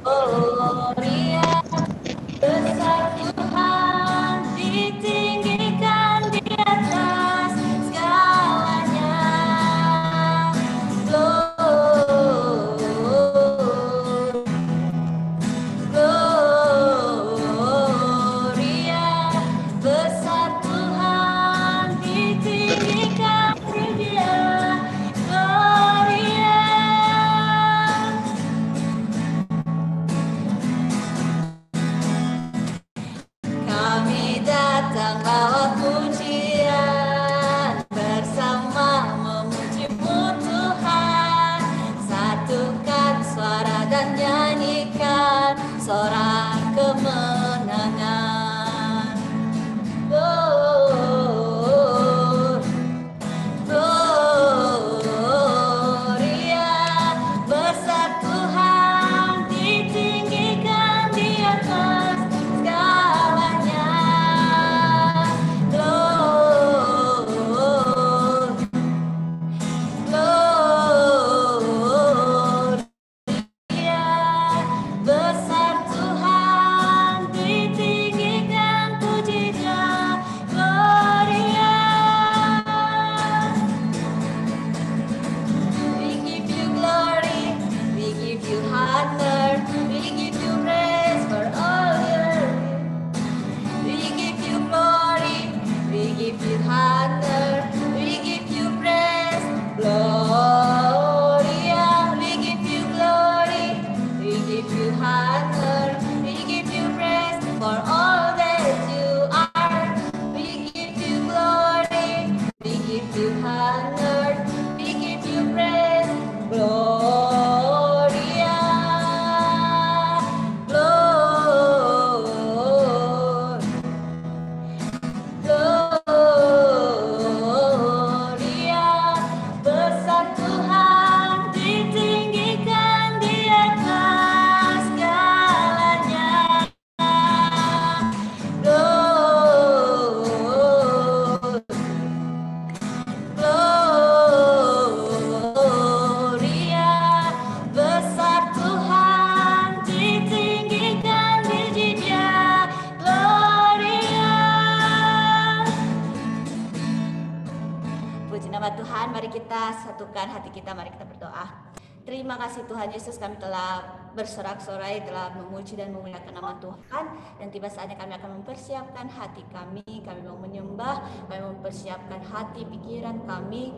Gloria, besar Tuhan, ditinggikan di atas segalanya. Gloria, besar Tuhan, ditinggikan di Dia. Gloria. Kami datang bawa pujian, bersama memuji-Mu Tuhan. Satukan suara dan nyanyikan sorak kemenangan. Gloria, besar Tuhan, ditinggikan di atas segalanya. Gloria, besar Tuhan, ditinggikan puji-Nya. Gloria. We give you glory, we give you honor, we give you praise for all your. We give you glory, we give you honor, we give you praise. Gloria, we give you glory, we give you honor, we give you praise for all that you are. We give you glory, we give you honor, we give you praise. Gloria, Gloria, besar Tuhan, ditinggikan di atas segalanya. Gloria, besar Tuhan, ditinggikan di Dia. Gloria. Puji nama Tuhan, mari kita satukan hati kita, mari kita berdoa. Terima kasih Tuhan Yesus, kami telah bersorak-sorai, telah memuji dan memuliakan nama Tuhan. Dan tiba saatnya kami akan mempersiapkan hati kami mau menyembah, kami mempersiapkan hati pikiran kami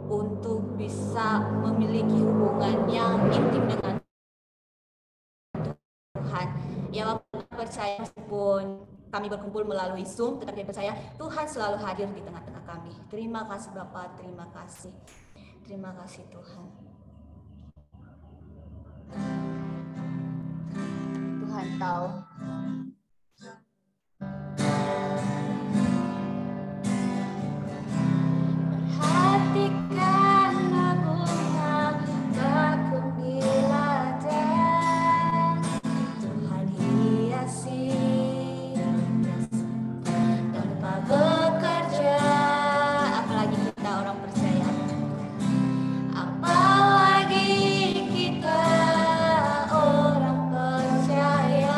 untuk bisa memiliki hubungan yang intim dengan Tuhan. Ya Bapak, percaya meskipun kami berkumpul melalui Zoom, tetapi percaya Tuhan selalu hadir di tengah-tengah kami. Terima kasih Bapak, terima kasih. Terima kasih Tuhan. Tuhan tahu. Perhatikan lagunya bakung di ladang, Tuhan hiasi tanpa bekerja. Apalagi kita orang percaya, apalagi kita orang percaya.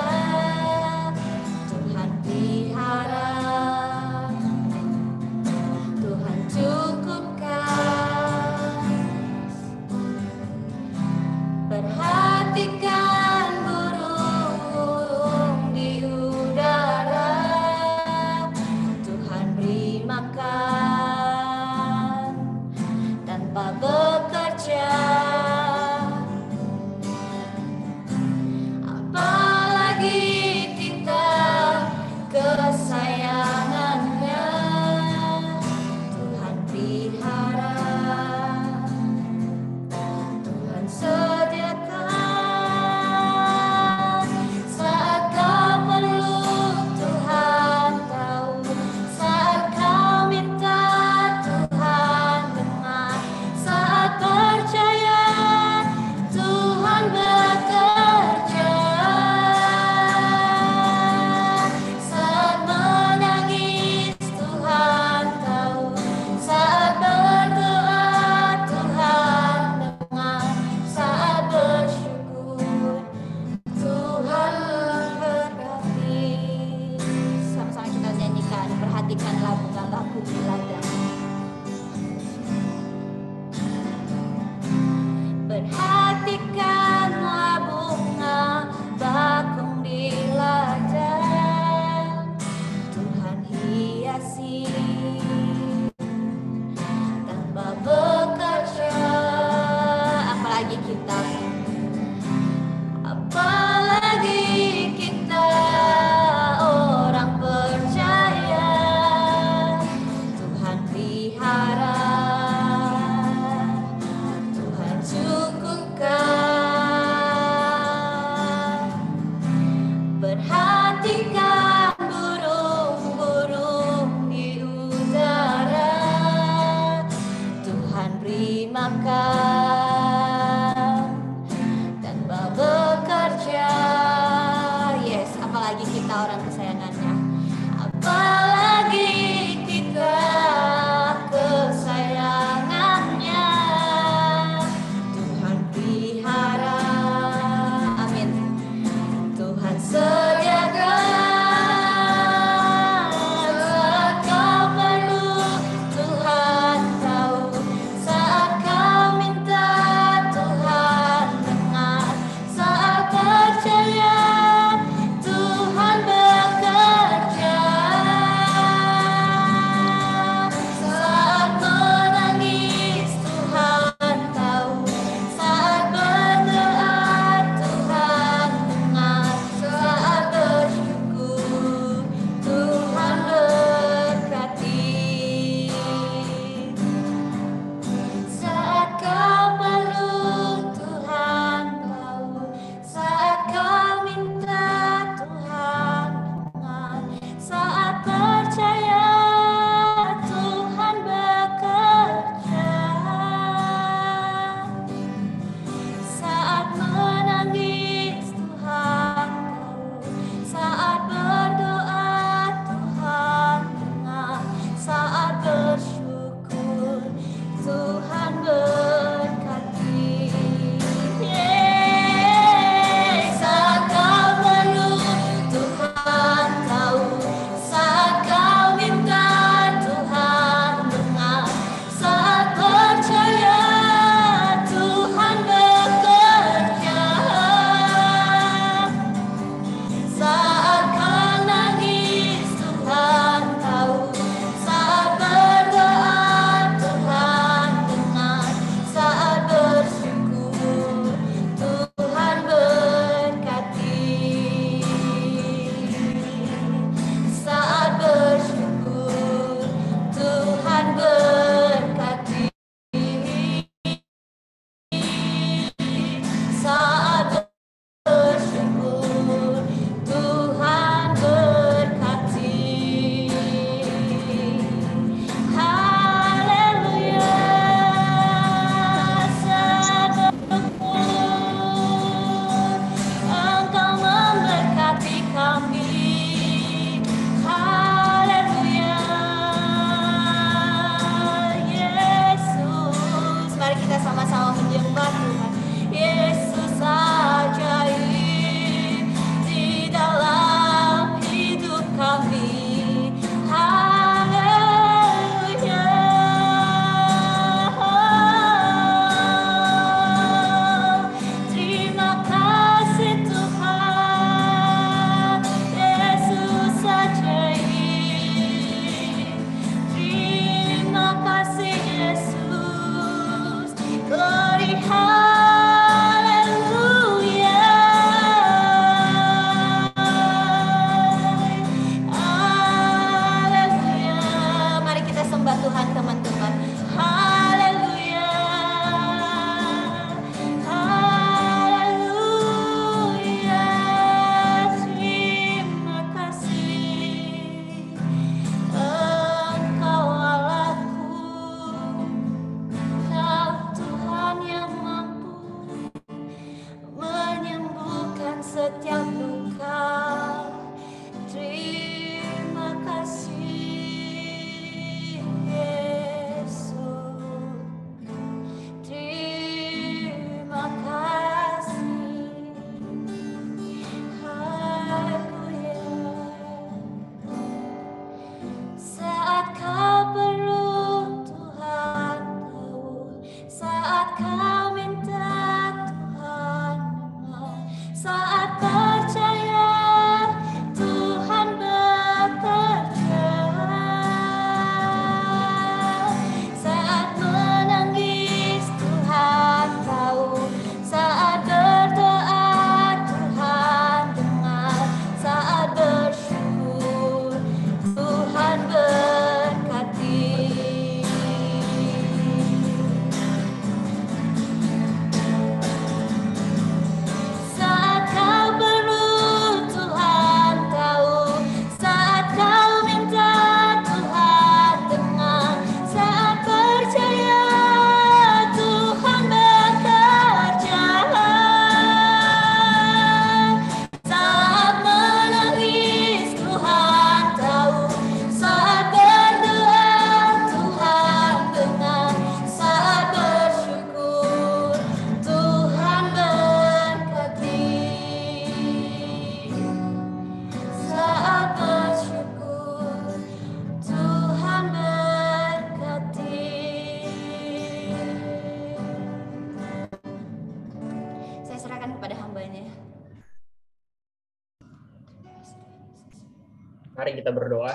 Mari kita berdoa.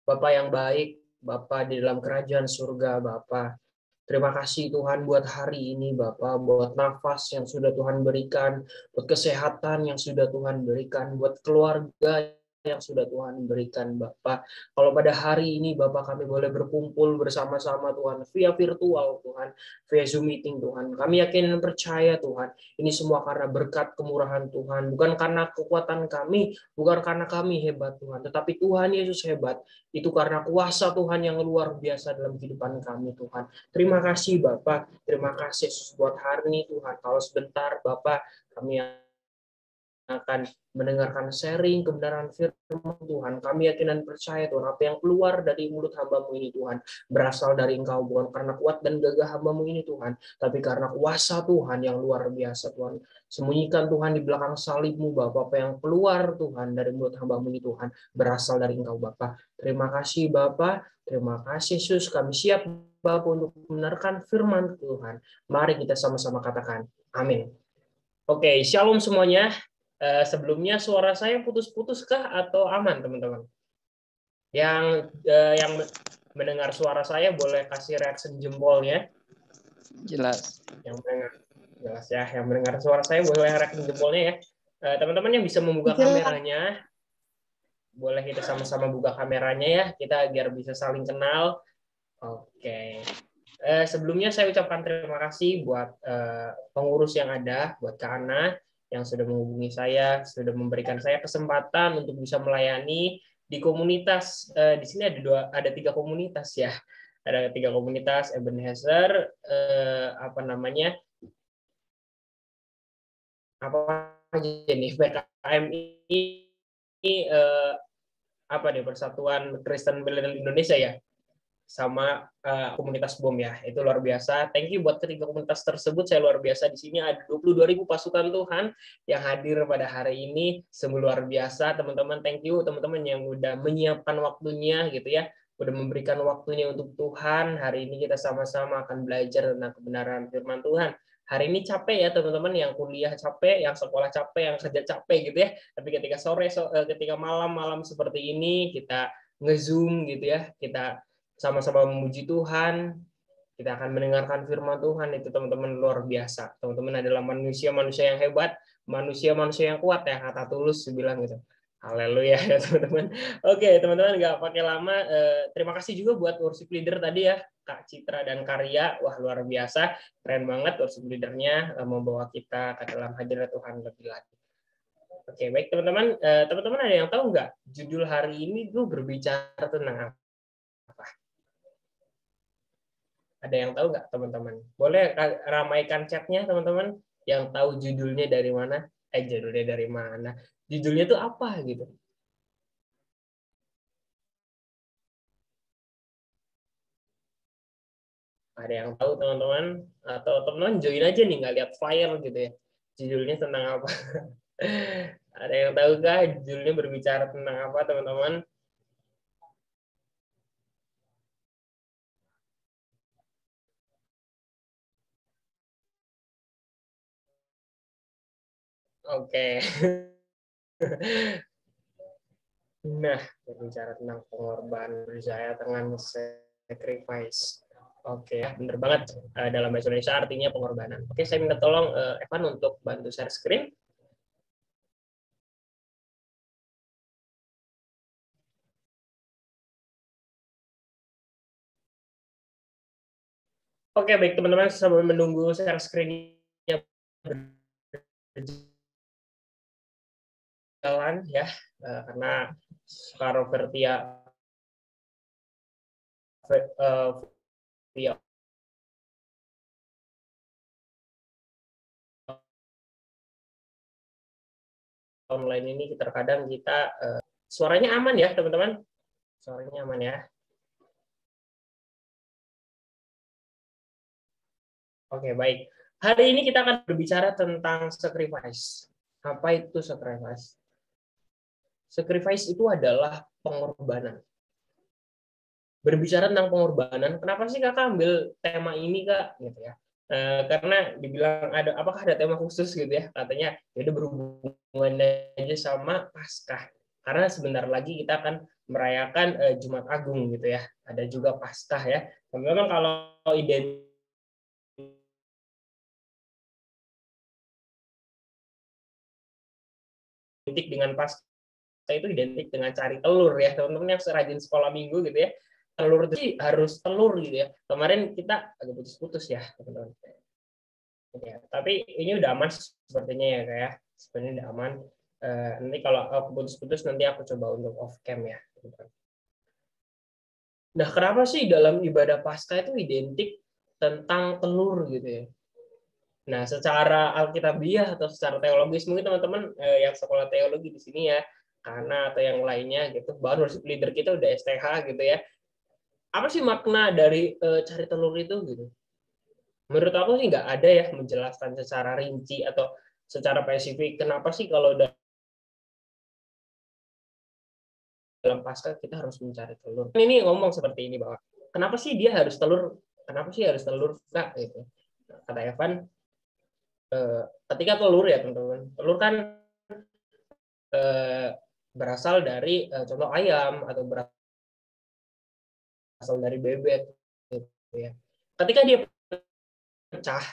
Bapa yang baik, Bapa di dalam kerajaan surga, Bapa. Terima kasih Tuhan buat hari ini, Bapa, buat nafas yang sudah Tuhan berikan, buat kesehatan yang sudah Tuhan berikan, buat keluarga yang sudah Tuhan berikan, Bapa. Kalau pada hari ini, Bapak, kami boleh berkumpul bersama-sama, Tuhan, via virtual, Tuhan, via Zoom meeting, Tuhan. Kami yakin dan percaya, Tuhan, ini semua karena berkat kemurahan Tuhan, bukan karena kekuatan kami, bukan karena kami hebat, Tuhan, tetapi Tuhan Yesus hebat, itu karena kuasa Tuhan yang luar biasa dalam kehidupan kami, Tuhan. Terima kasih Bapak, terima kasih buat hari ini Tuhan. Kalau sebentar Bapak, kami akan mendengarkan sharing kebenaran firman Tuhan. Kami yakin dan percaya Tuhan, apa yang keluar dari mulut hamba-Mu ini Tuhan, berasal dari Engkau, bukan karena kuat dan gagah hamba-Mu ini Tuhan, tapi karena kuasa Tuhan yang luar biasa Tuhan. Sembunyikan Tuhan di belakang salib-Mu Bapak, apa yang keluar Tuhan dari mulut hamba-Mu ini Tuhan, berasal dari Engkau Bapak. Terima kasih Bapak, terima kasih Yesus, kami siap Bapak untuk membenarkan firman Tuhan. Mari kita sama-sama katakan, amin. Oke, shalom semuanya. Sebelumnya suara saya putus-putus kah atau aman teman-teman? Yang mendengar suara saya boleh kasih reaksi jempolnya. Jelas. Yang mendengar jelas ya. Yang mendengar suara saya boleh reaksi jempolnya ya. Teman-teman yang bisa membuka kameranya, boleh kita sama-sama buka kameranya ya. Kita biar bisa saling kenal. Oke. Sebelumnya saya ucapkan terima kasih buat pengurus yang ada, buat Kak Ana yang sudah menghubungi saya, sudah memberikan saya kesempatan untuk bisa melayani di komunitas. Di sini ada 3 komunitas ya, ada 3 komunitas Ebenezer, apa aja nih PKM ini Persatuan Kristen Milenial Indonesia ya, sama komunitas BOM ya. Itu luar biasa. Thank you buat ketiga komunitas tersebut. Saya luar biasa di sini ada 22.000 pasukan Tuhan yang hadir pada hari ini. Sungguh luar biasa, teman-teman. Thank you teman-teman yang udah menyiapkan waktunya gitu ya. Udah memberikan waktunya untuk Tuhan. Hari ini kita sama-sama akan belajar tentang kebenaran firman Tuhan. Hari ini capek ya teman-teman, yang kuliah capek, yang sekolah capek, yang kerja capek gitu ya. Tapi ketika ketika malam-malam seperti ini kita nge-zoom gitu ya, kita sama-sama memuji Tuhan, kita akan mendengarkan firman Tuhan. Itu teman-teman luar biasa. Teman-teman adalah manusia-manusia yang hebat, manusia-manusia yang kuat ya, kata Tulus bilang gitu. Haleluya ya teman-teman. Oke teman-teman, nggak pakai lama. Terima kasih juga buat worship leader tadi ya, Kak Citra dan Karya. Wah luar biasa, keren banget worship leadernya, membawa kita ke dalam hadirat Tuhan lebih lagi. Oke baik teman-teman. Teman-teman ada yang tahu nggak judul hari ini tuh berbicara tentang apa? Ada yang tahu nggak teman-teman? Boleh ramaikan chatnya teman-teman yang tahu judulnya dari mana? Judulnya dari mana? Judulnya itu apa gitu? Ada yang tahu teman-teman? Atau teman-teman join aja nih, nggak lihat flyer gitu ya? Judulnya tentang apa? Ada yang tahu nggak judulnya berbicara tentang apa teman-teman? Oke. Nah, berbicara tentang pengorbanan, saya dengan sacrifice. Oke, ya, benar banget. Dalam bahasa Indonesia artinya pengorbanan. Oke, saya minta tolong Evan untuk bantu share screen. Oke, baik teman-teman, sambil menunggu share screen-nya berjalan ya, karena sekarang via online ini terkadang kita suaranya aman ya teman-teman, suaranya aman ya. Oke baik, hari ini kita akan berbicara tentang sacrifice. Apa itu sacrifice? Sacrifice itu adalah pengorbanan. Berbicara tentang pengorbanan, kenapa sih kakak ambil tema ini kak? Gitu ya. Karena dibilang apakah ada tema khusus gitu ya? Katanya itu berhubungan aja sama Paskah. Karena sebentar lagi kita akan merayakan Jumat Agung gitu ya. Ada juga Paskah ya. Teman-teman kalau identik dengan Paskah itu identik dengan cari telur ya. Teman-teman yang serajin sekolah minggu gitu ya. Telur itu harus telur gitu ya. Kemarin kita agak putus-putus ya, teman-teman. Ya, tapi ini udah aman sepertinya ya kayak sebenarnya udah aman. Nanti kalau aku putus-putus nanti aku coba untuk off cam ya. Nah, kenapa sih dalam ibadah Paskah itu identik tentang telur gitu ya? Nah, secara alkitabiah atau secara teologis mungkin teman-teman yang sekolah teologi di sini ya, karena atau yang lainnya gitu, baru leader kita udah STH gitu ya. Apa sih makna dari cari telur itu gitu? Menurut aku sih nggak ada ya menjelaskan secara rinci atau secara spesifik kenapa sih kalau dalam Paskah kita harus mencari telur. Ini ngomong seperti ini bahwa kenapa sih dia harus telur? Kenapa sih harus telur Kak? Gitu. Kata Evan, ketika telur ya teman-teman, telur kan berasal dari contoh ayam atau berasal dari bebek. Gitu ya. Ketika dia pecah,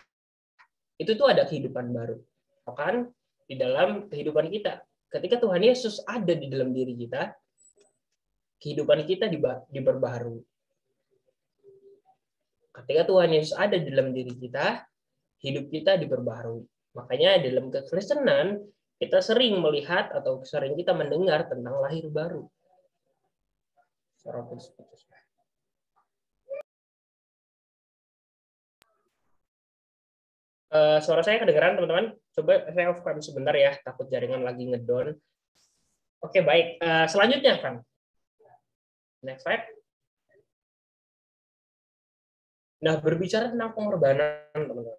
itu tuh ada kehidupan baru. Bahkan di dalam kehidupan kita, ketika Tuhan Yesus ada di dalam diri kita, kehidupan kita diperbaharui. Ketika Tuhan Yesus ada di dalam diri kita, hidup kita diperbaharui. Makanya dalam kekristenan kita sering melihat atau sering kita mendengar tentang lahir baru. Suara saya kedengeran teman-teman? Coba saya off cam sebentar ya, takut jaringan lagi ngedon. Oke baik, selanjutnya kan. Next slide. Nah, berbicara tentang pengorbanan, teman-teman.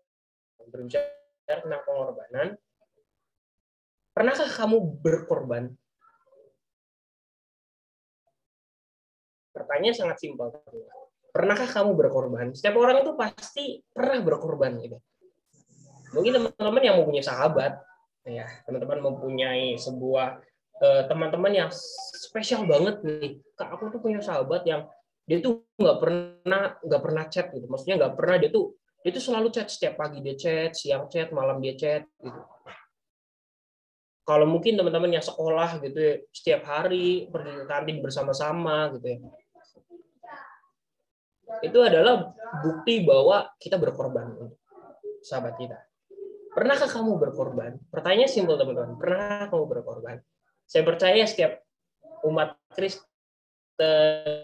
Berbicara tentang pengorbanan, pernahkah kamu berkorban? Pertanyaan sangat simpel. Pernahkah kamu berkorban? Setiap orang itu pasti pernah berkorban gitu. Mungkin teman-teman yang mempunyai sahabat, ya teman-teman mempunyai sebuah teman-teman yang spesial banget nih. Kak, aku tuh punya sahabat yang dia tuh nggak pernah chat gitu. Maksudnya nggak pernah dia tuh selalu chat, setiap pagi dia chat, siang chat, malam dia chat gitu. Kalau mungkin teman-teman yang sekolah gitu ya, setiap hari pergi ke kantin bersama-sama gitu ya. Itu adalah bukti bahwa kita berkorban untuk sahabat kita. Pernahkah kamu berkorban? Pertanyaan simpel teman-teman. Pernahkah kamu berkorban? Saya percaya setiap umat Kristen,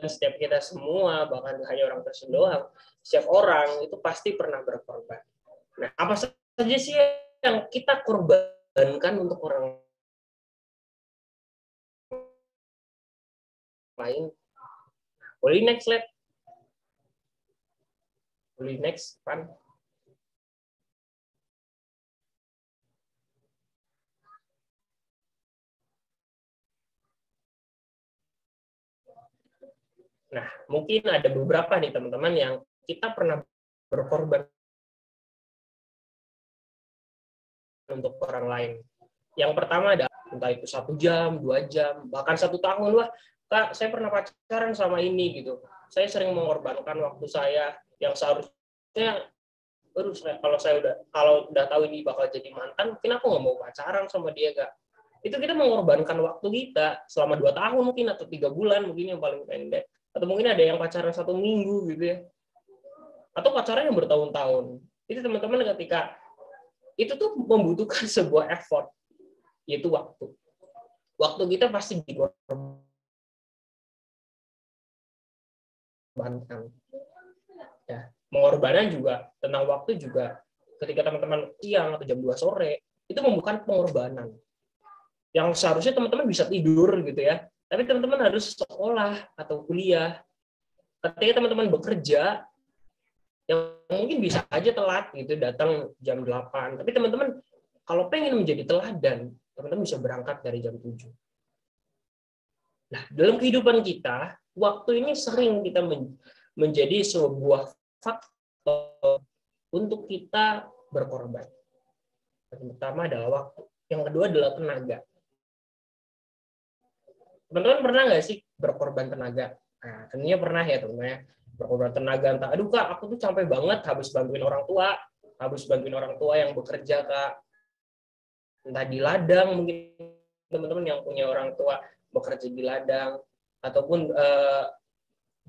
setiap kita semua, bahkan hanya orang Kristen doang, setiap orang itu pasti pernah berkorban. Nah, apa saja sih yang kita korbankan untuk orang lain? Boleh next slide? Boleh next, Pan? Nah, mungkin ada beberapa nih teman-teman yang kita pernah berkorban untuk orang lain. Yang pertama adalah entah itu 1 jam, 2 jam, bahkan 1 tahun. Wah, Kak, saya pernah pacaran sama ini gitu. Saya sering mengorbankan waktu saya yang seharusnya kalau udah tahu ini bakal jadi mantan, mungkin aku nggak mau pacaran sama dia, Kak. Itu kita mengorbankan waktu kita selama 2 tahun mungkin atau 3 bulan mungkin yang paling pendek. Atau mungkin ada yang pacaran 1 minggu gitu ya. Atau pacaran yang bertahun-tahun. Itu teman-teman ketika itu tuh membutuhkan sebuah effort, yaitu waktu. Waktu kita pasti dikorbankan. Ya, pengorbanan juga tentang waktu juga ketika teman-teman siang atau jam 2 sore itu membutuhkan pengorbanan. Yang seharusnya teman-teman bisa tidur gitu ya. Tapi teman-teman harus sekolah atau kuliah. Ketika teman-teman bekerja yang mungkin bisa aja telat gitu datang jam 8. Tapi teman-teman kalau pengen menjadi teladan, teman-teman bisa berangkat dari jam 7. Nah, dalam kehidupan kita, waktu ini sering kita menjadi sebuah faktor untuk kita berkorban. Yang pertama adalah waktu, yang kedua adalah tenaga. Teman-teman pernah nggak sih berkorban tenaga? Nah, tentunya pernah ya teman-teman ya. Berkorban tenaga, entah, aduh Kak, aku tuh capek banget habis bantuin orang tua yang bekerja Kak. Entah di ladang, mungkin teman-teman yang punya orang tua bekerja di ladang, ataupun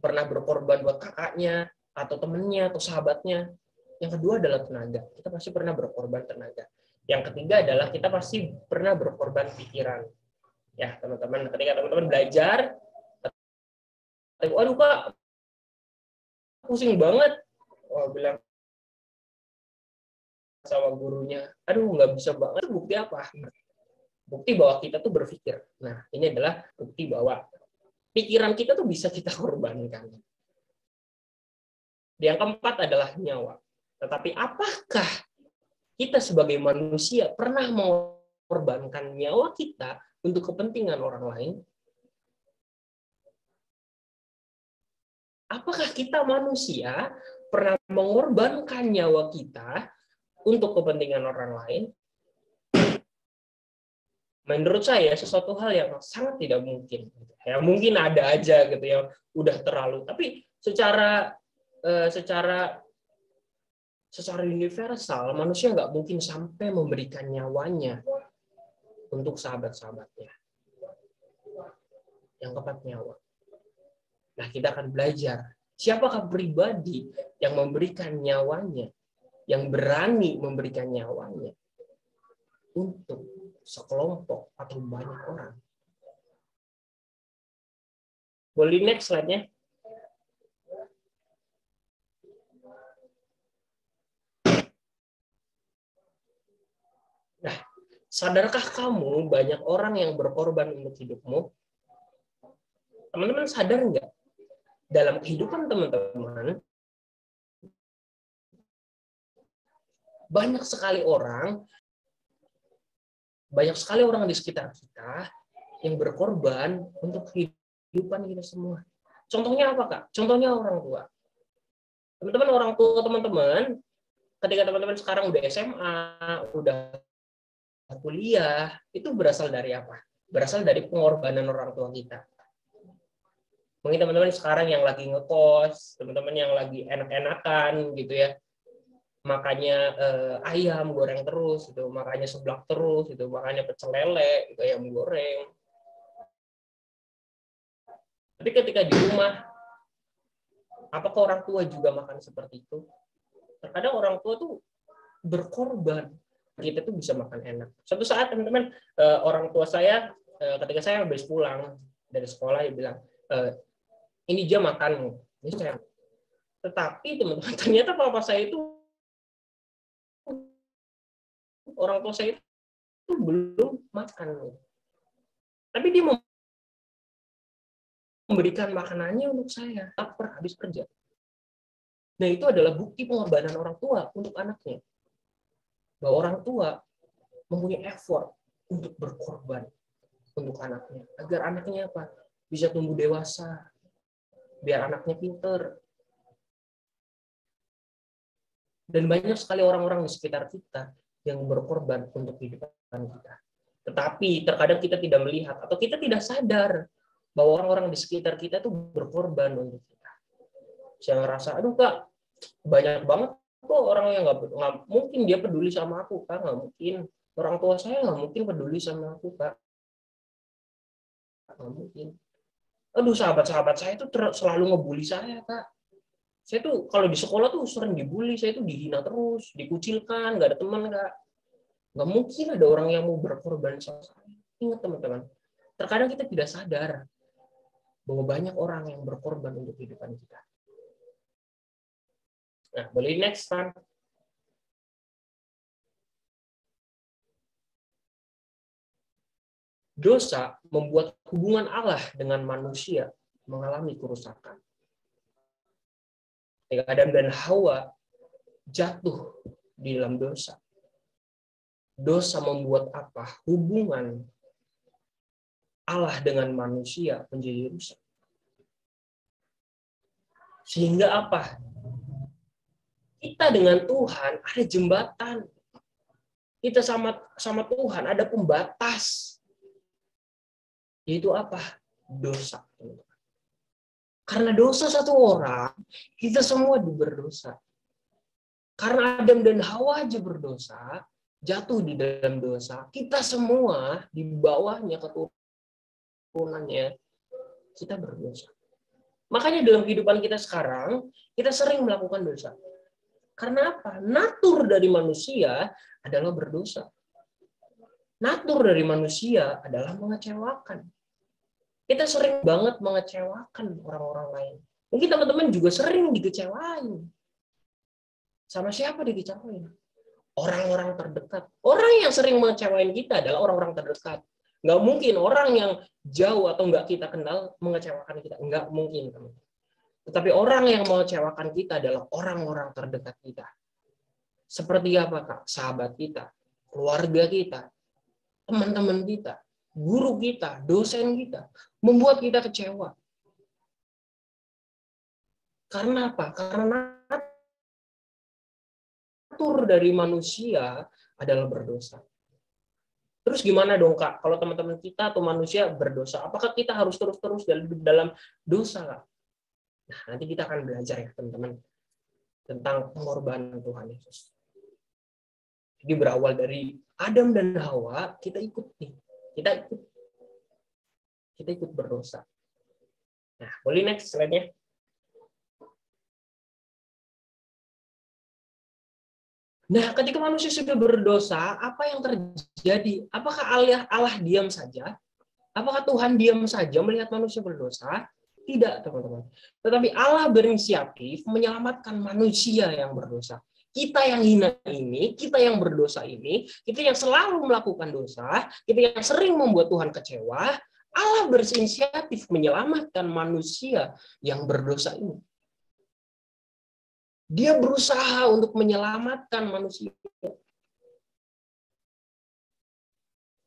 pernah berkorban buat kakaknya, atau temennya, atau sahabatnya. Yang kedua adalah tenaga. Kita pasti pernah berkorban tenaga. Yang ketiga adalah kita pasti pernah berkorban pikiran. Ya, teman-teman, ketika teman-teman belajar, aduh Kak, pusing banget. Oh, bilang sama gurunya, aduh nggak bisa banget. Itu bukti apa? Bukti bahwa kita tuh berpikir. Nah, ini adalah bukti bahwa pikiran kita tuh bisa kita korbankan. Yang keempat adalah nyawa. Tetapi apakah kita sebagai manusia pernah mengorbankan nyawa kita untuk kepentingan orang lain? Apakah kita manusia pernah mengorbankan nyawa kita untuk kepentingan orang lain? Menurut saya sesuatu hal yang sangat tidak mungkin. Ya mungkin ada aja gitu ya, udah terlalu. Tapi secara universal manusia nggak mungkin sampai memberikan nyawanya untuk sahabat-sahabatnya. Yang keempat, nyawa. Nah, kita akan belajar siapakah pribadi yang memberikan nyawanya, yang berani memberikan nyawanya untuk sekelompok atau banyak orang. Boleh next slide-nya? Nah, sadarkah kamu banyak orang yang berkorban untuk hidupmu? Teman-teman sadar nggak? Dalam kehidupan teman-teman, banyak sekali orang di sekitar kita yang berkorban untuk kehidupan kita semua. Contohnya apa, Kak? Contohnya orang tua. Teman-teman, orang tua teman-teman, ketika teman-teman sekarang udah SMA, udah kuliah, itu berasal dari apa? Berasal dari pengorbanan orang tua kita. Mungkin teman-teman sekarang yang lagi ngekos, teman-teman yang lagi enak-enakan gitu ya, makanya ayam goreng terus, gitu, makanya seblak terus, gitu, makanya pecel lele, gitu, ayam goreng. Tapi ketika di rumah, apakah orang tua juga makan seperti itu? Terkadang orang tua tuh berkorban, kita tuh bisa makan enak. Suatu saat teman-teman, orang tua saya ketika saya habis pulang dari sekolah, dia bilang, ini dia makan, ini saya. Tetapi teman-teman, ternyata papa saya itu, orang tua saya itu belum makan. Tapi dia memberikan makanannya untuk saya, lapar habis kerja. Nah, itu adalah bukti pengorbanan orang tua untuk anaknya. Bahwa orang tua mempunyai effort untuk berkorban untuk anaknya. Agar anaknya apa? Bisa tumbuh dewasa. Biar anaknya pinter. Dan banyak sekali orang-orang di sekitar kita yang berkorban untuk kehidupan kita. Tetapi terkadang kita tidak melihat atau kita tidak sadar bahwa orang-orang di sekitar kita tuh berkorban untuk kita. Saya ngerasa, aduh Kak, banyak banget kok orang yang nggak mungkin dia peduli sama aku, Kak, nggak mungkin. Orang tua saya nggak mungkin peduli sama aku, Kak. Nggak mungkin. Aduh, sahabat-sahabat saya tuh selalu ngebully saya, Kak. Saya tuh kalau di sekolah tuh sering dibully, saya tuh dihina terus, dikucilkan, nggak ada teman, Kak. Nggak mungkin ada orang yang mau berkorban sama saya. Ingat teman-teman, terkadang kita tidak sadar bahwa banyak orang yang berkorban untuk kehidupan kita. Nah, boleh next, Pan. Dosa membuat hubungan Allah dengan manusia mengalami kerusakan. Ketika Adam dan Hawa jatuh di dalam dosa. Dosa membuat apa? Hubungan Allah dengan manusia menjadi rusak. Sehingga apa? Kita dengan Tuhan ada jembatan. Kita sama Tuhan ada pembatas. Yaitu apa? dosa. Karena dosa satu orang, kita semua berdosa. Karena Adam dan Hawa aja berdosa, jatuh di dalam dosa, kita semua di bawahnya keturunannya, kita berdosa. Makanya dalam kehidupan kita sekarang, kita sering melakukan dosa. Karena apa? Natur dari manusia adalah berdosa. Natur dari manusia adalah mengecewakan. Kita sering banget mengecewakan orang-orang lain. Mungkin teman-teman juga sering dikecewain. Sama siapa dikecewain? Orang-orang terdekat. Orang yang sering mengecewain kita adalah orang-orang terdekat. Nggak mungkin orang yang jauh atau nggak kita kenal mengecewakan kita. Nggak mungkin, teman-teman. Tetapi orang yang mengecewakan kita adalah orang-orang terdekat kita. Seperti apa, Kak? Sahabat kita, keluarga kita, teman-teman kita, guru kita, dosen kita, membuat kita kecewa. Karena apa? Karena natur dari manusia adalah berdosa. Terus gimana dong, Kak? Kalau teman-teman kita atau manusia berdosa, apakah kita harus terus-terus dalam dosa, Kak? Nah, nanti kita akan belajar ya, teman-teman, tentang pengorbanan Tuhan Yesus. Jadi berawal dari Adam dan Hawa, kita ikut berdosa. Nah, boleh next slide-nya. Nah, ketika manusia sudah berdosa, apa yang terjadi? Apakah Allah diam saja? Apakah Tuhan diam saja melihat manusia berdosa? Tidak, teman-teman. Tetapi Allah berinisiatif menyelamatkan manusia yang berdosa. Kita yang hina ini, kita yang berdosa ini, kita yang selalu melakukan dosa, kita yang sering membuat Tuhan kecewa, Allah berinisiatif menyelamatkan manusia yang berdosa ini. Dia berusaha untuk menyelamatkan manusia.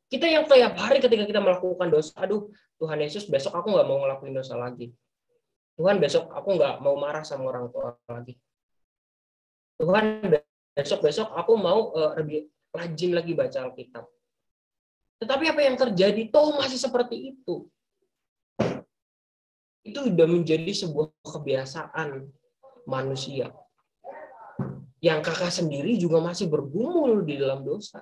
Kita yang tiap hari ketika kita melakukan dosa, aduh Tuhan Yesus, besok aku nggak mau ngelakuin dosa lagi. Tuhan, besok aku nggak mau marah sama orang tua lagi. Tuhan, besok aku mau lebih rajin lagi baca Alkitab. Tetapi apa yang terjadi? Toh masih seperti itu. Itu sudah menjadi sebuah kebiasaan manusia. Yang kakak sendiri juga masih bergumul di dalam dosa.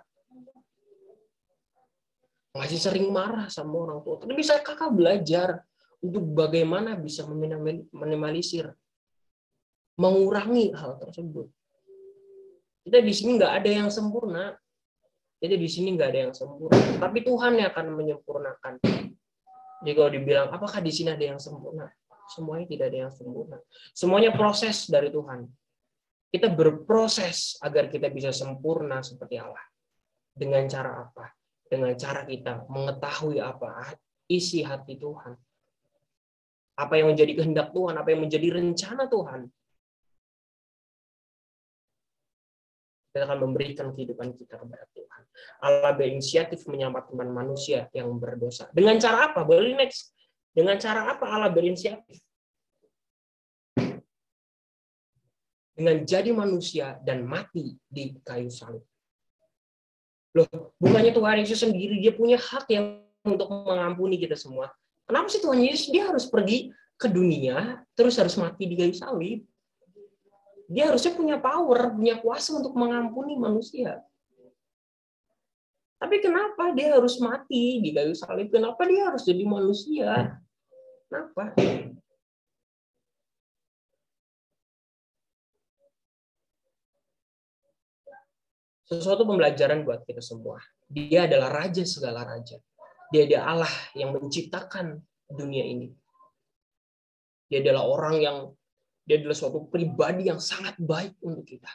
Masih sering marah sama orang tua. Tapi bisa kakak belajar untuk bagaimana bisa meminimalisir, mengurangi hal tersebut. Kita di sini nggak ada yang sempurna. Jadi di sini nggak ada yang sempurna. Tapi Tuhan yang akan menyempurnakan. Jadi kalau dibilang, apakah di sini ada yang sempurna? Semuanya tidak ada yang sempurna. Semuanya proses dari Tuhan. Kita berproses agar kita bisa sempurna seperti Allah. Dengan cara apa? Dengan cara kita mengetahui apa isi hati Tuhan. Apa yang menjadi kehendak Tuhan, apa yang menjadi rencana Tuhan. Kita akan memberikan kehidupan kita kepada Tuhan. Allah berinisiatif menyelamatkan manusia yang berdosa. Dengan cara apa? Boleh next. Dengan cara apa Allah berinisiatif? Dengan jadi manusia dan mati di kayu salib. Loh, bukannya Tuhan Yesus sendiri dia punya hak yang untuk mengampuni kita semua. Kenapa sih Tuhan Yesus dia harus pergi ke dunia terus harus mati di kayu salib? Dia harusnya punya power, punya kuasa untuk mengampuni manusia. Tapi kenapa dia harus mati di kayu salib? Kenapa dia harus jadi manusia? Kenapa? Sesuatu pembelajaran buat kita semua. Dia adalah raja segala raja. Dia adalah Allah yang menciptakan dunia ini. Dia adalah dia adalah suatu pribadi yang sangat baik untuk kita.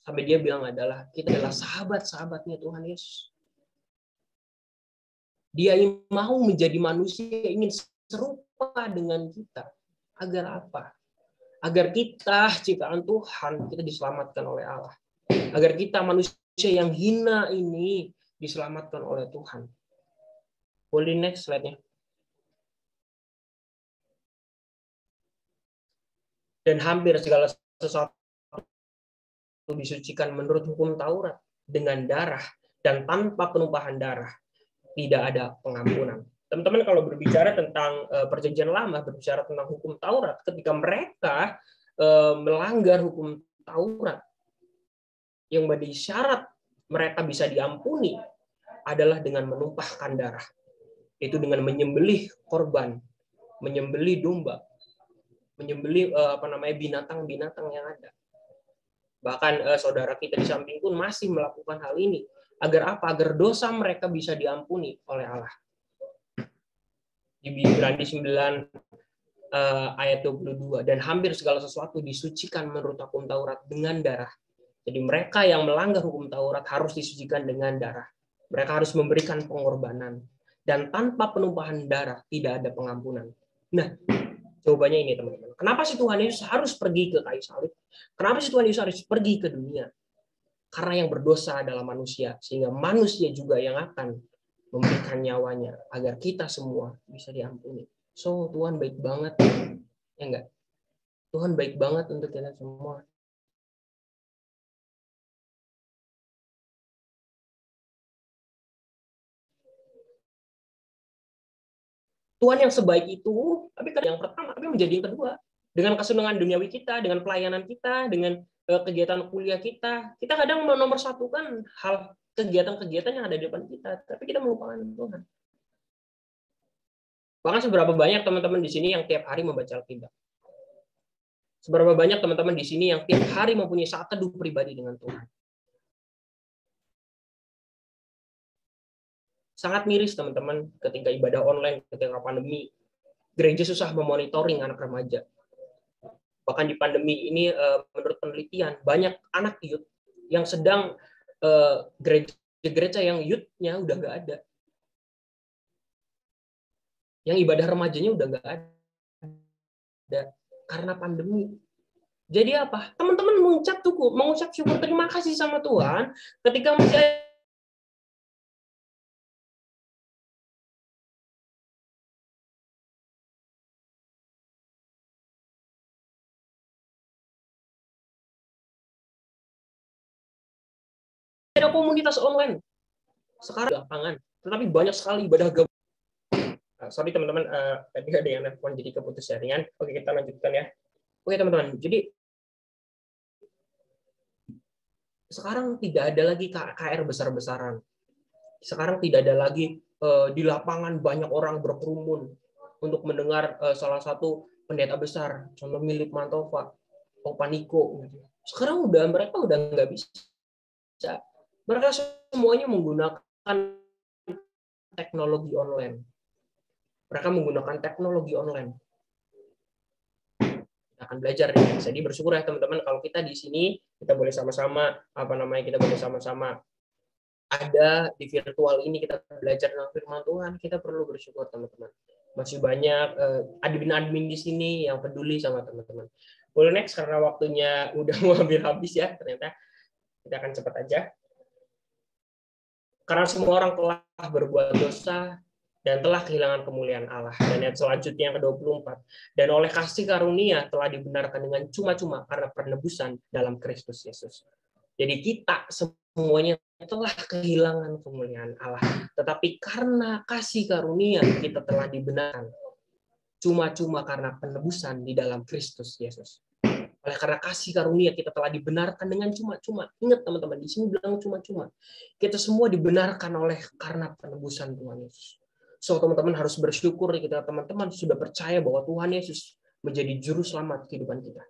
Sampai dia bilang kita adalah sahabat-sahabatnya Tuhan Yesus. Dia mau menjadi manusia, ingin serupa dengan kita. Agar apa? Agar kita, ciptaan Tuhan, kita diselamatkan oleh Allah. Agar kita manusia yang hina ini diselamatkan oleh Tuhan. Boleh next slide-nya. Dan hampir segala sesuatu disucikan menurut hukum Taurat dengan darah dan tanpa penumpahan darah tidak ada pengampunan. Teman-teman kalau berbicara tentang perjanjian lama, berbicara tentang hukum Taurat, ketika mereka melanggar hukum Taurat, yang menjadi syarat mereka bisa diampuni adalah dengan menumpahkan darah. Itu dengan menyembelih korban, menyembelih domba, menyembelih binatang-binatang yang ada. Bahkan saudara kita di samping pun masih melakukan hal ini. Agar apa? Agar dosa mereka bisa diampuni oleh Allah. Di Ibrani 9 ayat 22. Dan hampir segala sesuatu disucikan menurut hukum Taurat dengan darah. Jadi mereka yang melanggar hukum Taurat harus disucikan dengan darah. Mereka harus memberikan pengorbanan. Dan tanpa penumpahan darah tidak ada pengampunan. Nah, jawabannya ini teman-teman. Kenapa sih Tuhan Yesus harus pergi ke kayu salib? Kenapa sih Tuhan Yesus harus pergi ke dunia? Karena yang berdosa adalah manusia. Sehingga manusia juga yang akan memberikan nyawanya. Agar kita semua bisa diampuni. So, Tuhan baik banget. Ya enggak? Tuhan baik banget untuk kita semua. Tuhan yang sebaik itu, tapi yang pertama, tapi menjadi yang kedua. Dengan kesenangan duniawi kita, dengan pelayanan kita, dengan kegiatan kuliah kita kadang menomorsatukan hal kegiatan-kegiatan yang ada di depan kita, tapi kita melupakan Tuhan. Bahkan seberapa banyak teman-teman di sini yang tiap hari membaca Alkitab? Seberapa banyak teman-teman di sini yang tiap hari mempunyai saat teduh pribadi dengan Tuhan? Sangat miris teman-teman ketika ibadah online, ketika pandemi, gereja susah memonitoring anak remaja. Bahkan di pandemi ini menurut penelitian banyak anak youth yang sedang gereja yang youth-nya udah nggak ada, yang ibadah remajanya udah nggak ada karena pandemi. Jadi apa? Teman-teman mengucap syukur terima kasih sama Tuhan ketika masih ada komunitas online. Sekarang lapangan, tetapi banyak sekali ibadah gabung. Sorry teman-teman, tadi ada yang nelfon jadi keputus jaringan. Oke, kita lanjutkan ya. Oke teman-teman, jadi sekarang tidak ada lagi KR besar-besaran. Sekarang tidak ada lagi di lapangan banyak orang berkerumun untuk mendengar salah satu pendeta besar, contoh Philip Mantova, Opa Niko. Sekarang mereka udah nggak bisa. Mereka semuanya menggunakan teknologi online. Mereka menggunakan teknologi online. Kita akan belajar. Jadi bersyukur ya teman-teman kalau kita di sini kita boleh sama-sama kita boleh sama-sama ada di virtual ini, kita belajar tentang firman Tuhan. Kita perlu bersyukur teman-teman. Masih banyak admin-admin di sini yang peduli sama teman-teman. Boleh next karena waktunya udah mau hampir habis ya ternyata. Kita akan cepat aja. Karena semua orang telah berbuat dosa dan telah kehilangan kemuliaan Allah. Dan ayat selanjutnya yang ke-24. Dan oleh kasih karunia telah dibenarkan dengan cuma-cuma karena penebusan dalam Kristus Yesus. Jadi kita semuanya telah kehilangan kemuliaan Allah. Tetapi karena kasih karunia kita telah dibenarkan. Cuma-cuma karena penebusan di dalam Kristus Yesus. Oleh karena kasih karunia kita telah dibenarkan dengan cuma-cuma. Ingat teman-teman, di sini bilang cuma-cuma. Kita semua dibenarkan karena penebusan Tuhan Yesus. So teman-teman harus bersyukur kita teman-teman sudah percaya bahwa Tuhan Yesus menjadi juru selamat kehidupan kita.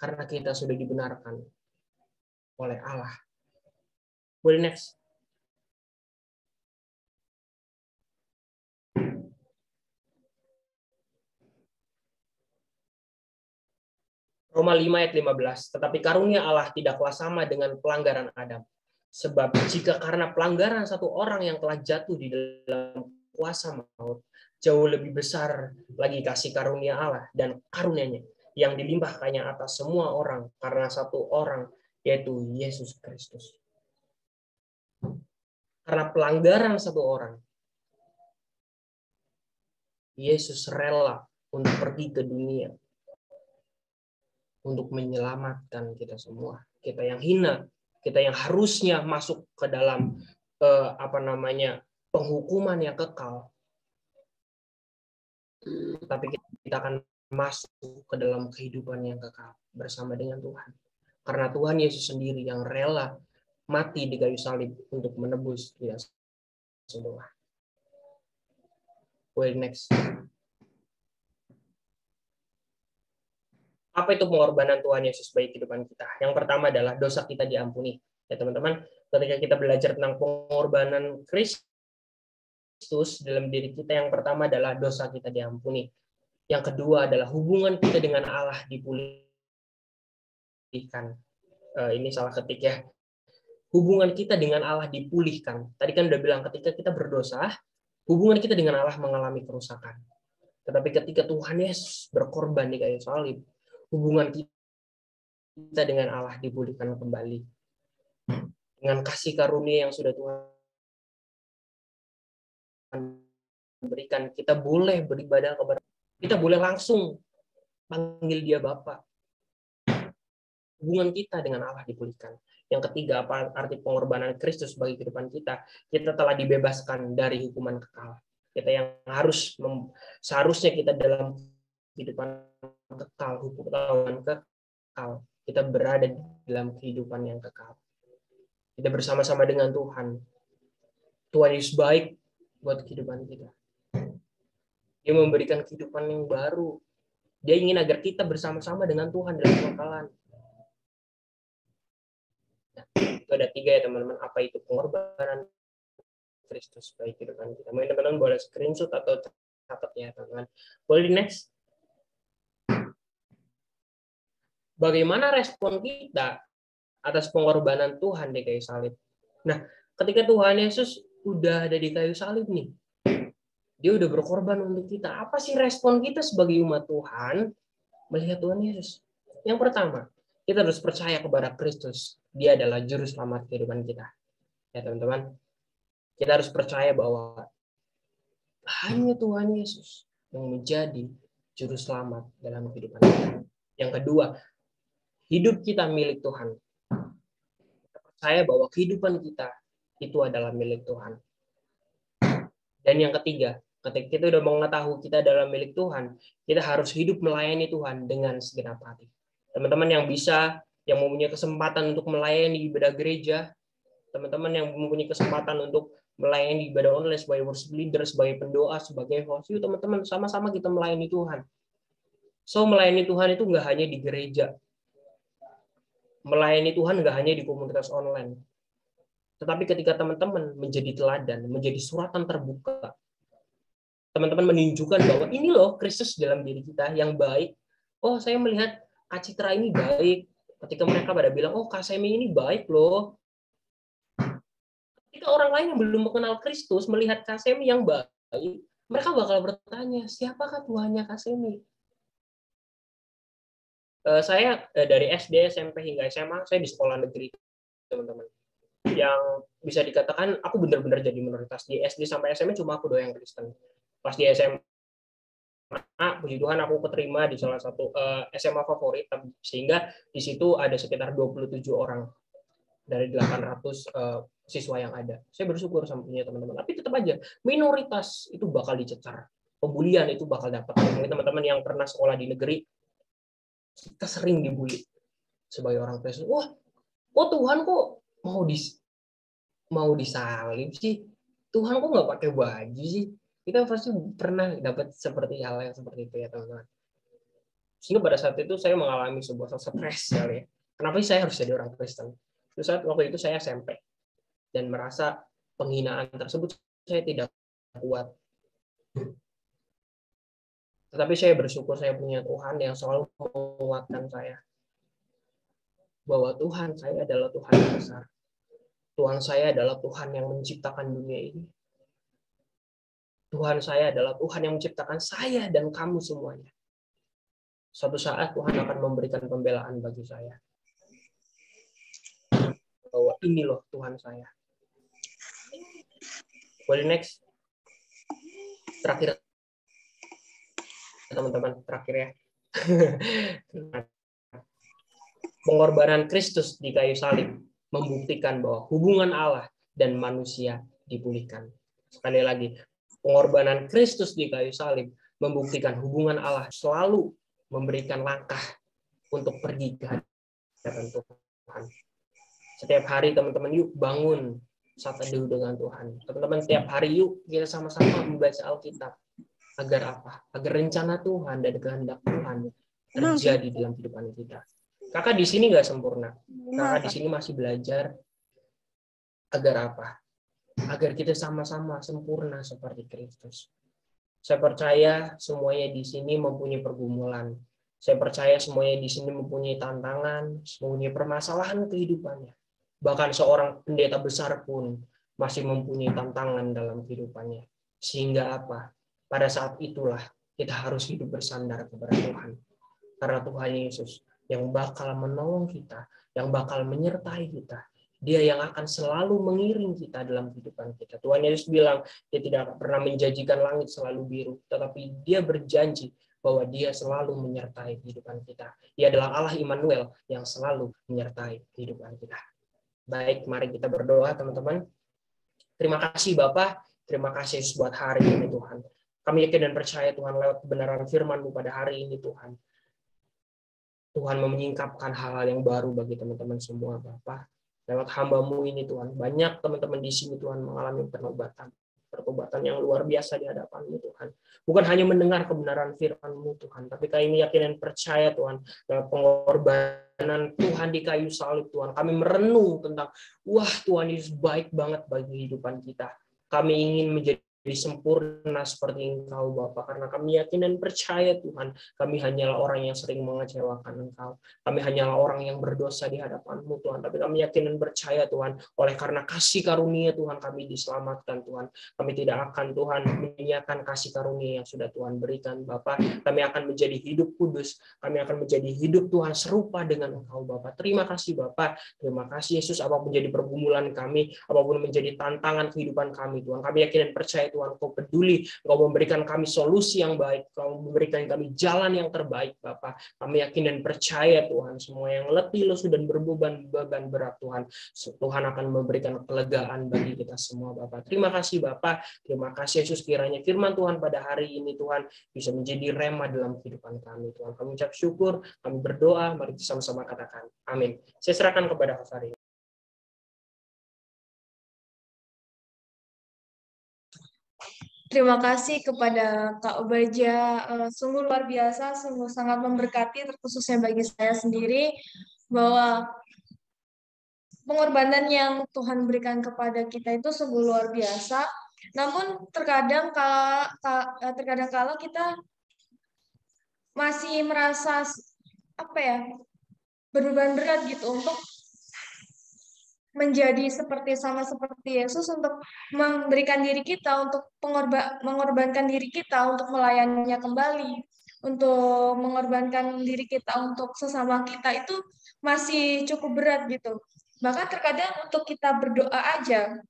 Karena kita sudah dibenarkan oleh Allah. Boleh next. Roma 5 ayat 15. Tetapi karunia Allah tidaklah sama dengan pelanggaran Adam. Sebab jika karena pelanggaran satu orang yang telah jatuh di dalam kuasa maut, jauh lebih besar lagi kasih karunia Allah dan karunia-Nya yang dilimpahkannya atas semua orang karena satu orang, yaitu Yesus Kristus. Karena pelanggaran satu orang, Yesus rela untuk pergi ke dunia untuk menyelamatkan kita semua. Kita yang hina, kita yang harusnya masuk ke dalam penghukuman yang kekal, tapi kita akan masuk ke dalam kehidupan yang kekal bersama dengan Tuhan. Karena Tuhan Yesus sendiri yang rela mati di kayu salib untuk menebus kita semua. Next. Apa itu pengorbanan Tuhan Yesus bagi kehidupan kita? Yang pertama adalah dosa kita diampuni. Ya teman-teman, ketika kita belajar tentang pengorbanan Kristus dalam diri kita, yang pertama adalah dosa kita diampuni. Yang kedua adalah hubungan kita dengan Allah dipulihkan. Ini salah ketik ya. Hubungan kita dengan Allah dipulihkan. Tadi kan udah bilang ketika kita berdosa, hubungan kita dengan Allah mengalami kerusakan. Tetapi ketika Tuhan Yesus berkorban di kayu salib, hubungan kita dengan Allah dipulihkan kembali. Dengan kasih karunia yang sudah Tuhan berikan, kita boleh beribadah kepada, kita boleh langsung panggil dia Bapa. Hubungan kita dengan Allah dipulihkan. Yang ketiga, apa arti pengorbanan Kristus bagi kehidupan kita? Kita telah dibebaskan dari hukuman kekal. Kita yang seharusnya kita dalam kehidupan kekal, hukuman kekal. Kita berada dalam kehidupan yang kekal. Kita bersama-sama dengan Tuhan. Tuhan Yesus baik buat kehidupan kita. Dia memberikan kehidupan yang baru. Dia ingin agar kita bersama-sama dengan Tuhan dalam kekekalan. Itu ada 3 ya teman-teman. Apa itu pengorbanan Kristus bagi kehidupan kita? Mungkin teman-teman boleh screenshot atau catat ya teman-teman. Boleh di next. Bagaimana respon kita atas pengorbanan Tuhan di kayu salib? Nah, ketika Tuhan Yesus udah ada di kayu salib nih, dia udah berkorban untuk kita. Apa sih respon kita sebagai umat Tuhan melihat Tuhan Yesus? Yang pertama, kita harus percaya kepada Kristus. Dia adalah juru selamat kehidupan kita. Ya teman-teman, kita harus percaya bahwa hanya Tuhan Yesus yang menjadi juru selamat dalam kehidupan kita. Yang kedua, hidup kita milik Tuhan. Kita percaya bahwa kehidupan kita itu adalah milik Tuhan. Dan yang ketiga, ketika kita sudah mengetahui kita adalah milik Tuhan, kita harus hidup melayani Tuhan dengan segenap hati. Teman-teman yang mempunyai kesempatan untuk melayani ibadah gereja, teman-teman yang mempunyai kesempatan untuk melayani ibadah online sebagai worship leader, sebagai pendoa, sebagai host, yuk teman-teman sama-sama kita melayani Tuhan. So melayani Tuhan itu nggak hanya di gereja, melayani Tuhan nggak hanya di komunitas online, tetapi ketika teman-teman menjadi teladan, menjadi suratan terbuka, teman-teman menunjukkan bahwa ini loh Kristus dalam diri kita yang baik. Oh, saya melihat Kak Citra ini baik. Ketika mereka pada bilang, oh Kak Semi ini baik loh. Ketika orang lain yang belum mengenal Kristus melihat Kak Semi yang baik, mereka bakal bertanya, siapakah Tuhannya Kak Semi? Saya dari SD, SMP hingga SMA, saya di sekolah negeri, teman-teman. Yang bisa dikatakan aku benar-benar jadi minoritas. Di SD sampai SMA cuma aku doang yang Kristen. Pas di SMA, puji Tuhan aku keterima di salah satu SMA favorit, sehingga di situ ada sekitar 27 orang dari 800 siswa yang ada. Saya bersyukur sama punya teman-teman. Tapi tetap aja minoritas itu bakal dicecar, pembulian itu bakal dapat. Mungkin teman-teman yang pernah sekolah di negeri, kita sering dibully sebagai orang Kristen. Wah, kok Tuhan kok mau disalib sih? Tuhan kok nggak pakai baju sih? Kita pasti pernah dapat seperti hal yang seperti itu ya teman-teman. Sehingga pada saat itu saya mengalami sebuah stres kali ya. Kenapa sih saya harus jadi orang Kristen? Waktu itu saya SMP dan merasa penghinaan tersebut saya tidak kuat. Tetapi saya bersyukur saya punya Tuhan yang selalu menguatkan saya. Bahwa Tuhan saya adalah Tuhan yang besar. Tuhan saya adalah Tuhan yang menciptakan dunia ini. Tuhan saya adalah Tuhan yang menciptakan saya dan kamu semuanya. Suatu saat Tuhan akan memberikan pembelaan bagi saya. Bahwa ini loh Tuhan saya. Boleh next. Terakhir. Teman-teman, terakhir ya. Pengorbanan Kristus di kayu salib membuktikan bahwa hubungan Allah dan manusia dipulihkan. Sekali lagi, pengorbanan Kristus di kayu salib membuktikan hubungan Allah selalu memberikan langkah untuk pergi ke hadapan Tuhan. Setiap hari teman-teman yuk bangun saat teduh dengan Tuhan. Teman-teman setiap hari yuk kita sama-sama membaca Alkitab. Agar apa? Agar rencana Tuhan dan kehendak Tuhan terjadi dalam kehidupan kita. Kakak di sini nggak sempurna. Kakak di sini masih belajar. Agar apa? Agar kita sama-sama sempurna seperti Kristus. Saya percaya semuanya di sini mempunyai pergumulan. Saya percaya semuanya di sini mempunyai tantangan, mempunyai permasalahan kehidupannya. Bahkan seorang pendeta besar pun masih mempunyai tantangan dalam kehidupannya. Sehingga apa? Pada saat itulah kita harus hidup bersandar kepada Tuhan. Karena Tuhan Yesus yang bakal menolong kita, yang bakal menyertai kita. Dia yang akan selalu mengiring kita dalam kehidupan kita. Tuhan Yesus bilang, dia tidak pernah menjanjikan langit selalu biru, tetapi dia berjanji bahwa dia selalu menyertai kehidupan kita. Dia adalah Allah Immanuel yang selalu menyertai kehidupan kita. Baik, mari kita berdoa teman-teman. Terima kasih Bapak, terima kasih Yesus buat hari ini Tuhan. Kami yakin dan percaya Tuhan lewat kebenaran firman-Mu pada hari ini Tuhan. Tuhan menyingkapkan hal-hal yang baru bagi teman-teman semua Bapak. Lewat hamba-Mu ini Tuhan. Banyak teman-teman di sini Tuhan mengalami pertobatan. Pertobatan yang luar biasa di hadapan-Mu Tuhan. Bukan hanya mendengar kebenaran firman-Mu Tuhan. Tapi kami yakin dan percaya Tuhan. Lewat pengorbanan Tuhan di kayu salib Tuhan. Kami merenung tentang, wah Tuhan Yesus baik banget bagi kehidupan kita. Kami ingin menjadi sempurna seperti Engkau Bapa, karena kami yakin dan percaya Tuhan, kami hanyalah orang yang sering mengecewakan Engkau, kami hanyalah orang yang berdosa di hadapan-Mu Tuhan, tapi kami yakin dan percaya Tuhan, oleh karena kasih karunia Tuhan kami diselamatkan Tuhan, kami tidak akan Tuhan menyanyiakan kasih karunia yang sudah Tuhan berikan Bapa, kami akan menjadi hidup kudus, kami akan menjadi hidup Tuhan serupa dengan Engkau Bapa. Terima kasih Bapa, terima kasih Yesus, apapun menjadi pergumulan kami, apapun menjadi tantangan kehidupan kami Tuhan, kami yakin dan percaya Tuhan, Kau peduli, Kau memberikan kami solusi yang baik, Kau memberikan kami jalan yang terbaik, Bapak. Kami yakin dan percaya, Tuhan, semua yang letih, lesu, dan berbeban berat, Tuhan. Tuhan akan memberikan kelegaan bagi kita semua, Bapak. Terima kasih, Bapak. Terima kasih, Yesus, kiranya firman Tuhan pada hari ini, Tuhan, bisa menjadi rema dalam kehidupan kami, Tuhan. Kami ucap syukur, kami berdoa, mari kita sama-sama katakan. Amin. Saya serahkan kepada Fahri. Terima kasih kepada Kak Obaja, sungguh luar biasa, sungguh sangat memberkati, terkhususnya bagi saya sendiri, bahwa pengorbanan yang Tuhan berikan kepada kita itu sungguh luar biasa. Namun terkadang kalau kita masih merasa beban berat gitu untuk menjadi sama seperti Yesus, untuk memberikan diri kita, untuk mengorbankan diri kita untuk melayaninya kembali, untuk mengorbankan diri kita untuk sesama kita, itu masih cukup berat gitu. Bahkan terkadang untuk kita berdoa aja,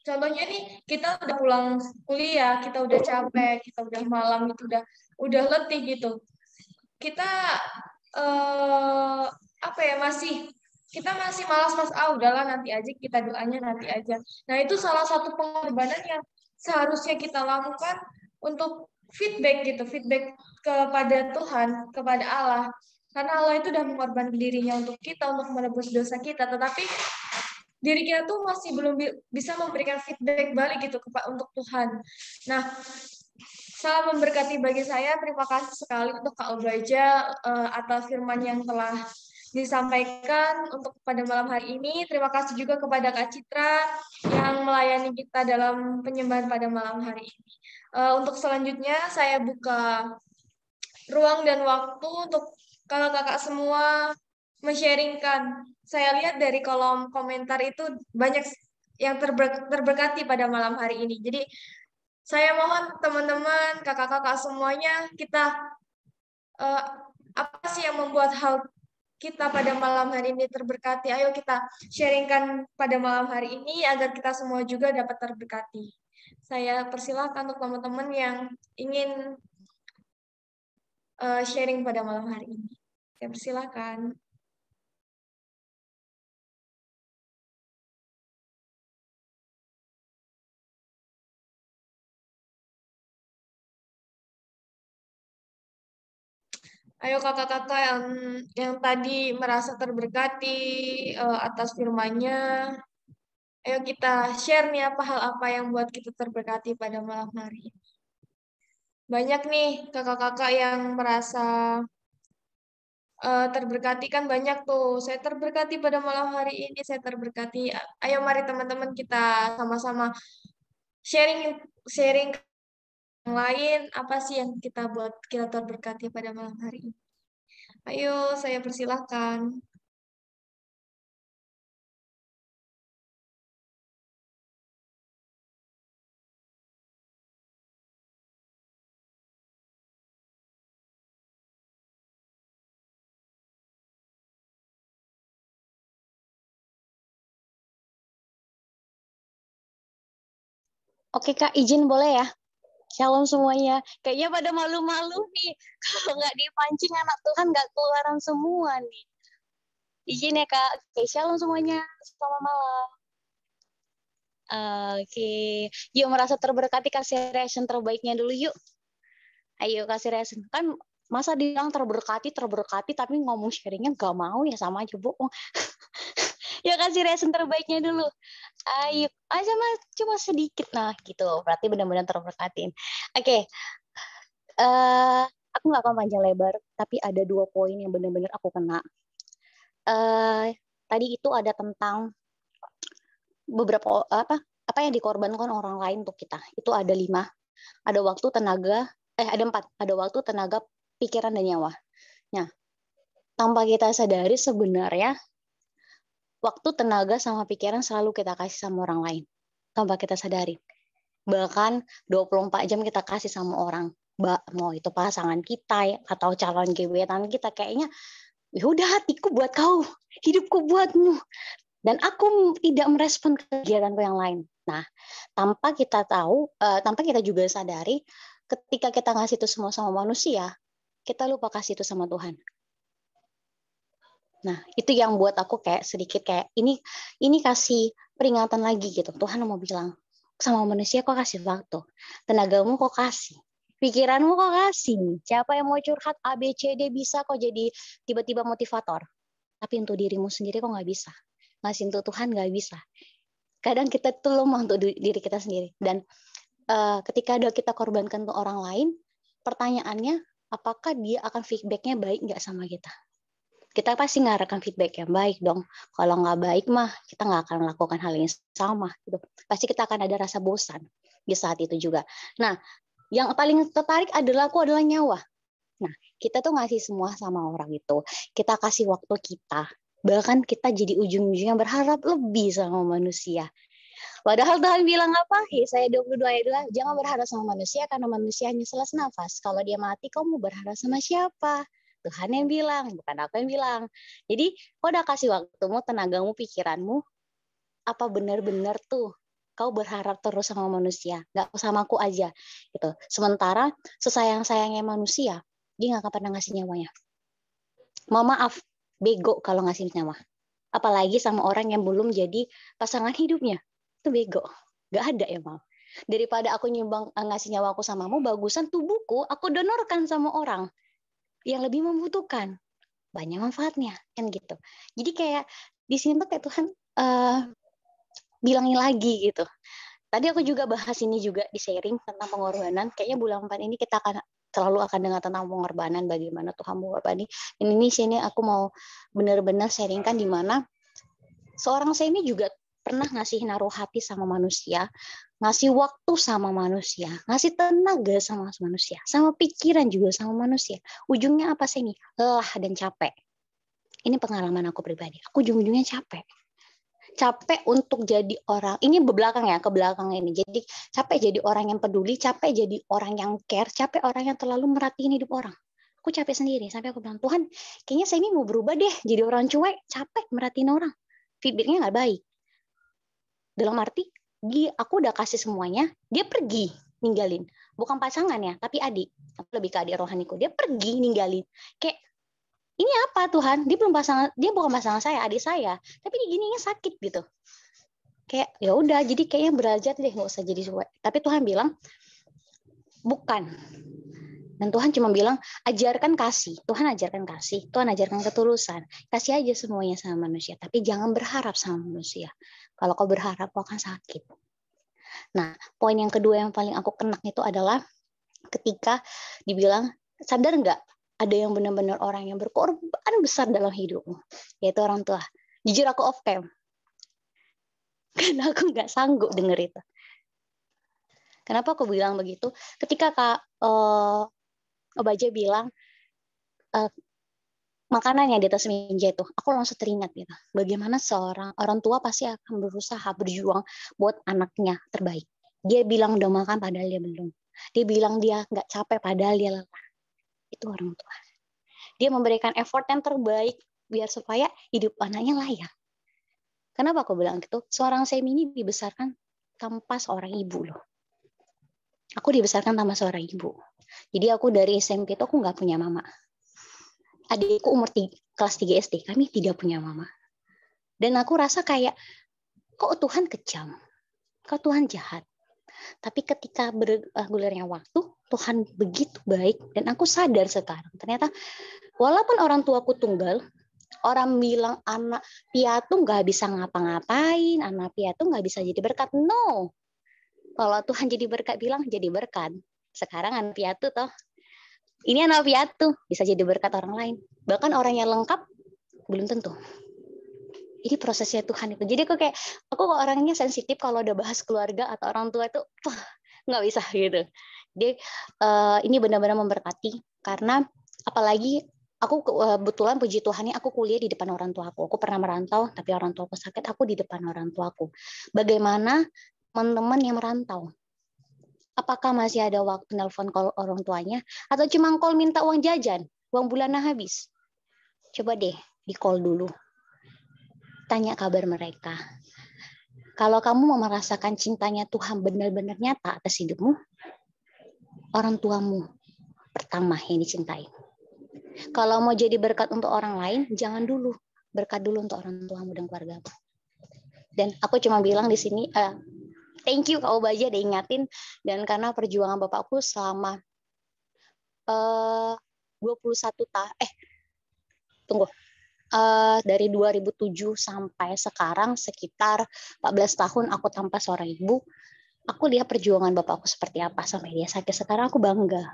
contohnya nih, kita udah pulang kuliah, kita udah capek, kita udah malam, itu udah letih gitu, kita kita masih malas, udahlah nanti aja, kita doanya nanti aja. Nah, itu salah satu pengorbanan yang seharusnya kita lakukan untuk feedback kepada Tuhan, kepada Allah. Karena Allah itu udah mengorbankan dirinya untuk kita, untuk menebus dosa kita, tetapi diri kita tuh masih belum bisa memberikan feedback balik gitu untuk Tuhan. Nah, sangat memberkati bagi saya. Terima kasih sekali untuk Kak Obaja atas firman yang telah disampaikan untuk pada malam hari ini. Terima kasih juga kepada Kak Citra yang melayani kita dalam penyembahan pada malam hari ini. Untuk selanjutnya saya buka ruang dan waktu untuk kakak-kakak semua men-sharingkan. Saya lihat dari kolom komentar itu banyak yang terberkati pada malam hari ini. Jadi saya mohon teman-teman, kakak-kakak semuanya, kita apa sih yang membuat hal kita pada malam hari ini terberkati? Ayo kita sharingkan pada malam hari ini agar kita semua juga dapat terberkati. Saya persilakan untuk teman-teman yang ingin sharing pada malam hari ini. Saya persilakan. Ayo kakak-kakak yang tadi merasa terberkati atas firman-Nya, ayo kita share nih apa hal apa yang buat kita terberkati pada malam hari ini. Banyak nih kakak-kakak yang merasa terberkati kan banyak tuh. Saya terberkati pada malam hari ini, saya terberkati. Ayo mari teman-teman kita sama-sama sharing sharing yang lain apa sih yang kita buat kita terberkati pada malam hari ini. Ayo, saya persilahkan. Oke Kak, izin boleh ya? Shalom semuanya. Kayaknya pada malu-malu nih. Kalau nggak dipancing anak Tuhan nggak keluaran semua nih. Izin ya Kak. Oke, shalom semuanya. Selamat malam. Oke, yuk merasa terberkati kasih reaction terbaiknya dulu yuk. Ayo kasih reaction. Kan masa dibilang terberkati, tapi ngomong sharingnya nggak mau ya sama aja bohong. Ya kasih reaction terbaiknya dulu. Ayo, aja mas, cuma sedikit nah gitu. Berarti benar-benar terberkatin. Oke, aku nggak akan panjang lebar, tapi ada 2 poin yang benar-benar aku kena. Tadi itu ada tentang beberapa apa yang dikorbankan orang lain untuk kita. Itu ada 5. Ada waktu, tenaga, ada 4. Ada waktu, tenaga, pikiran dan nyawa. Nah, tanpa kita sadari sebenarnya waktu, tenaga, sama pikiran selalu kita kasih sama orang lain. Tanpa kita sadari. Bahkan 24 jam kita kasih sama orang. Mau itu pasangan kita ya, atau calon gebetan kita. Kayaknya, yaudah hatiku buat kau, hidupku buatmu. Dan aku tidak merespon kegiatanku yang lain. Nah, tanpa kita tahu, tanpa kita juga sadari, ketika kita ngasih itu semua sama manusia, kita lupa kasih itu sama Tuhan. Nah, itu yang buat aku kayak sedikit kayak ini kasih peringatan lagi gitu. Tuhan mau bilang, sama manusia kok kasih waktu, tenagamu kok kasih, pikiranmu kok kasih. Siapa yang mau curhat A, B, C, D bisa kok jadi tiba-tiba motivator. Tapi untuk dirimu sendiri kok nggak bisa. Ngasih untuk Tuhan nggak bisa. Kadang kita tuh lemah untuk diri kita sendiri. Dan ketika kita korbankan untuk orang lain, pertanyaannya, apakah dia akan feedbacknya baik nggak sama kita? Kita pasti ngarahkan feedback yang baik dong. Kalau nggak baik mah, kita nggak akan melakukan hal yang sama. Gitu. Pasti kita akan ada rasa bosan di saat itu juga. Nah, yang paling tertarik adalah nyawa. Nah, kita tuh ngasih semua sama orang itu. Kita kasih waktu kita. Bahkan kita jadi ujung-ujungnya berharap lebih sama manusia. Padahal Tuhan bilang apa? Yesaya 22 ayat 2, jangan berharap sama manusia karena manusia hanya selas nafas. Kalau dia mati, kamu berharap sama siapa? Tuhan yang bilang, bukan aku yang bilang. Jadi, kau udah kasih waktumu, tenagamu, pikiranmu, apa benar-benar tuh kau berharap terus sama manusia, nggak sama aku aja. Gitu. Sementara sesayang-sayangnya manusia, dia nggak akan pernah ngasih nyawanya. Mohon maaf, bego kalau ngasih nyawa. Apalagi sama orang yang belum jadi pasangan hidupnya. Itu bego. Nggak ada ya, Mal. Daripada aku nyumbang ngasih nyawa aku samamu, bagusan tubuhku aku donorkan sama orang yang lebih membutuhkan, banyak manfaatnya kan gitu. Jadi kayak di sini tuh kayak Tuhan bilangin lagi gitu. Tadi aku juga bahas ini juga di sharing tentang pengorbanan. Kayaknya bulan 4 ini kita selalu akan dengar tentang pengorbanan, bagaimana Tuhan mengorbankan. Dan ini sini aku mau benar-benar sharingkan di mana seorang saya ini juga pernah ngasih naruh hati sama manusia, ngasih waktu sama manusia, ngasih tenaga sama manusia, sama pikiran juga sama manusia. Ujungnya apa sih nih? Lelah dan capek. Ini pengalaman aku pribadi. Aku ujung-ujungnya capek. Capek untuk jadi orang, ini ke belakang ini. Jadi capek jadi orang yang peduli, capek jadi orang yang care, capek orang yang terlalu merhatiin hidup orang. Aku capek sendiri, sampai aku bilang, Tuhan, kayaknya saya ini mau berubah deh, jadi orang cuek, capek merhatiin orang. Feedbacknya nggak baik. Dalam arti, aku udah kasih semuanya, dia pergi, ninggalin. Bukan pasangan ya, tapi adik. Aku lebih ke adik rohaniku. Dia pergi, ninggalin. Kayak, ini apa Tuhan? Dia bukan pasangan saya, adik saya. Tapi dia gininya sakit gitu. Kayak, ya udah, jadi kayaknya belajar deh, nggak usah jadi cuek. Tapi Tuhan bilang, bukan. Dan Tuhan cuma bilang, ajarkan kasih. Tuhan ajarkan kasih. Tuhan ajarkan ketulusan. Kasih aja semuanya sama manusia. Tapi jangan berharap sama manusia. Kalau kau berharap, kau akan sakit. Nah, poin yang kedua yang paling aku kena itu adalah ketika dibilang, sadar nggak ada yang benar-benar orang yang berkorban besar dalam hidupmu. Yaitu orang tua. Jujur aku off cam. Karena aku nggak sanggup denger itu. Kenapa aku bilang begitu? Ketika Kak Obaja bilang makanan yang di atas meja itu, aku langsung teringat gitu. Bagaimana seorang orang tua pasti akan berusaha berjuang buat anaknya terbaik. Dia bilang udah makan padahal dia belum. Dia bilang dia nggak capek padahal dia lelah. Itu orang tua. Dia memberikan effort yang terbaik biar supaya hidup anaknya layak. Kenapa aku bilang gitu? Seorang Semi ini dibesarkan tanpa seorang ibu loh. Aku dibesarkan tanpa seorang ibu. Jadi aku dari SMP itu aku nggak punya mama. Adikku umur kelas 3 SD, kami tidak punya mama. Dan aku rasa kayak, kok Tuhan kejam? Kok Tuhan jahat? Tapi ketika bergulirnya waktu, Tuhan begitu baik. Dan aku sadar sekarang, ternyata walaupun orang tuaku tunggal, orang bilang anak piatu nggak bisa ngapa-ngapain, anak piatu nggak bisa jadi berkat. No. Kalau Tuhan jadi berkat, bilang jadi berkat. Sekarang anak piatu toh. Ini anak piatu, bisa jadi berkat orang lain. Bahkan orang yang lengkap, belum tentu. Ini prosesnya Tuhan itu. Jadi aku orangnya sensitif kalau udah bahas keluarga atau orang tua itu, nggak bisa gitu. Jadi ini benar-benar memberkati. Karena apalagi aku kebetulan puji Tuhan aku kuliah di depan orang tuaku. Aku pernah merantau, tapi orang tuaku sakit, aku di depan orang tuaku. Bagaimana teman-teman yang merantau? Apakah masih ada waktu nelpon call orang tuanya? Atau cuma call minta uang jajan? Uang bulanan habis? Coba deh di call dulu. Tanya kabar mereka. Kalau kamu mau merasakan cintanya Tuhan benar-benar nyata atas hidupmu, orang tuamu pertama yang dicintai. Kalau mau jadi berkat untuk orang lain, jangan dulu. Berkat dulu untuk orang tuamu dan keluargamu. Dan aku cuma bilang di sini, thank you Kak Obaja udah ingatin. Dan karena perjuangan bapakku selama 21 tahun, dari 2007 sampai sekarang sekitar 14 tahun aku tanpa seorang ibu. Aku lihat perjuangan bapakku seperti apa sampai dia sakit. Sekarang aku bangga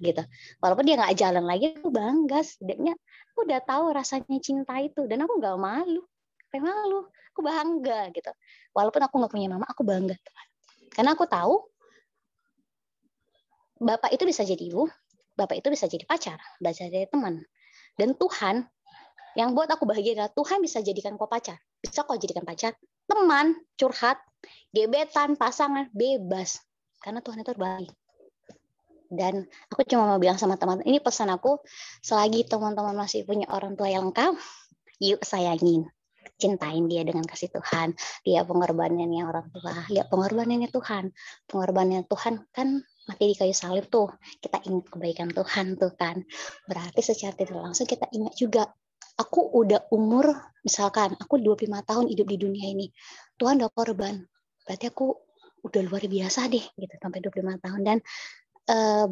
gitu. Walaupun dia nggak jalan lagi, aku bangga. Setidaknya aku udah tahu rasanya cinta itu dan aku nggak malu. Kayak malu, aku bangga gitu. Walaupun aku nggak punya mama, aku bangga. Karena aku tahu bapak itu bisa jadi ibu, bapak itu bisa jadi pacar, bisa jadi teman. Dan Tuhan yang buat aku bahagia adalah Tuhan bisa jadikan kau pacar. Bisa kau jadikan pacar, teman, curhat, gebetan, pasangan, bebas. Karena Tuhan itu baik. Dan aku cuma mau bilang sama teman-teman, ini pesan aku, selagi teman-teman masih punya orang tua yang lengkap, yuk sayangin. Cintain dia dengan kasih Tuhan. Lihat pengorbanannya orang tua. Lihat pengorbanannya Tuhan. Pengorbanannya Tuhan kan mati di kayu salib tuh. Kita ingat kebaikan Tuhan tuh kan. Berarti secara tidak langsung kita ingat juga. Aku udah umur, misalkan aku 25 tahun hidup di dunia ini. Tuhan udah korban. Berarti aku udah luar biasa deh gitu sampai 25 tahun. Dan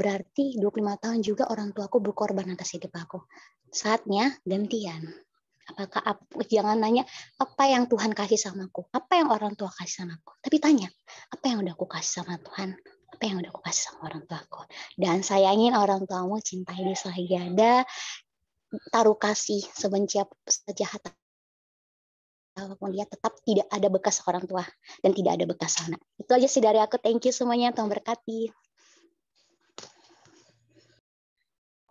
berarti 25 tahun juga orang tuaku berkorban atas hidup aku. Saatnya gantian. Jangan nanya apa yang Tuhan kasih sama aku, apa yang orang tua kasih sama aku, tapi tanya apa yang udah aku kasih sama Tuhan, apa yang udah aku kasih sama orang tua aku. Dan sayangin orang tuamu, cintai dia selagi ada, taruh kasih sebenci sejahat apapun dia, tetap tidak ada bekas orang tua dan tidak ada bekas anak. Itu aja sih dari aku. Thank you semuanya, Tuhan berkati.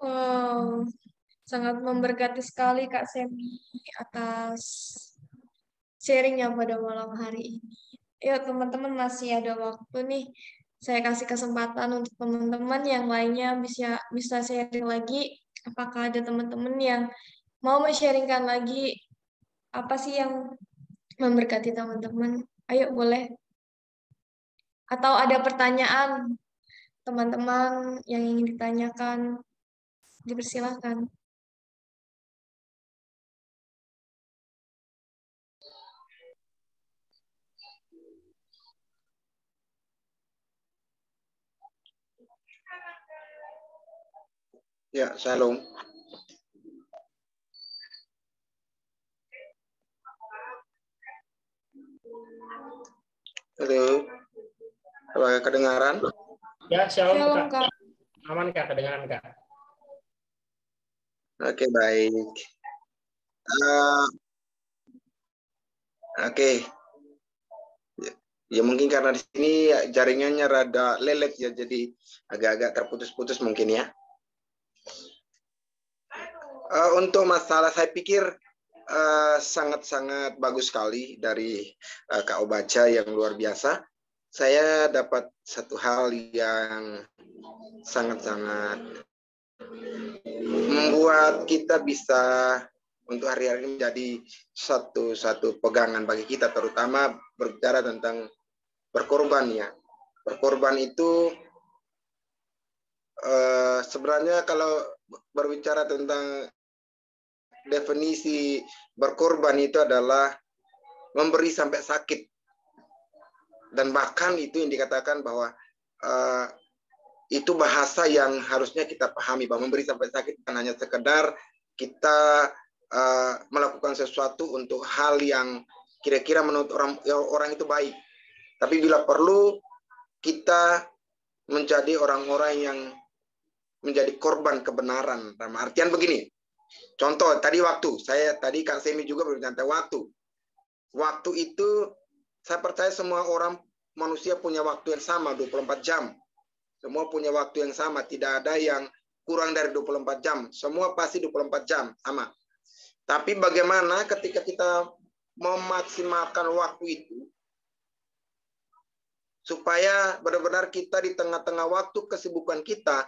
Wow, sangat memberkati sekali Kak Semi atas sharingnya pada malam hari ini. Ya teman-teman masih ada waktu nih. Saya kasih kesempatan untuk teman-teman yang lainnya bisa sharing lagi. Apakah ada teman-teman yang mau men-sharingkan lagi apa sih yang memberkati teman-teman? Ayo boleh. Atau ada pertanyaan teman-teman yang ingin ditanyakan, dipersilahkan. Ya, shalom. Halo, apakah kedengaran? Ya, shalom Shalom, Kak. Kak. Aman Kak, kedengaran Kak. Oke, baik. Oke. Ya mungkin karena di sini jaringannya rada lelet ya, jadi agak-agak terputus-putus mungkin ya. Untuk masalah saya pikir sangat-sangat bagus sekali dari Kak Obaca yang luar biasa. Saya dapat satu hal yang sangat-sangat membuat kita bisa untuk hari-hari ini menjadi satu pegangan bagi kita, terutama berbicara tentang berkorban ya. Berkorban itu sebenarnya kalau berbicara tentang definisi berkorban itu adalah memberi sampai sakit. Dan bahkan itu yang dikatakan bahwa itu bahasa yang harusnya kita pahami, bahwa memberi sampai sakit bukan hanya sekedar kita melakukan sesuatu untuk hal yang kira-kira menurut orang itu baik. Tapi bila perlu kita menjadi orang-orang yang menjadi korban kebenaran. Dalam artian begini, contoh tadi waktu, tadi Kak Semi juga berbicara tentang waktu. Waktu itu saya percaya semua orang manusia punya waktu yang sama, 24 jam. Semua punya waktu yang sama, tidak ada yang kurang dari 24 jam. Semua pasti 24 jam, sama. Tapi bagaimana ketika kita memaksimalkan waktu itu, supaya benar-benar kita di tengah-tengah waktu kesibukan kita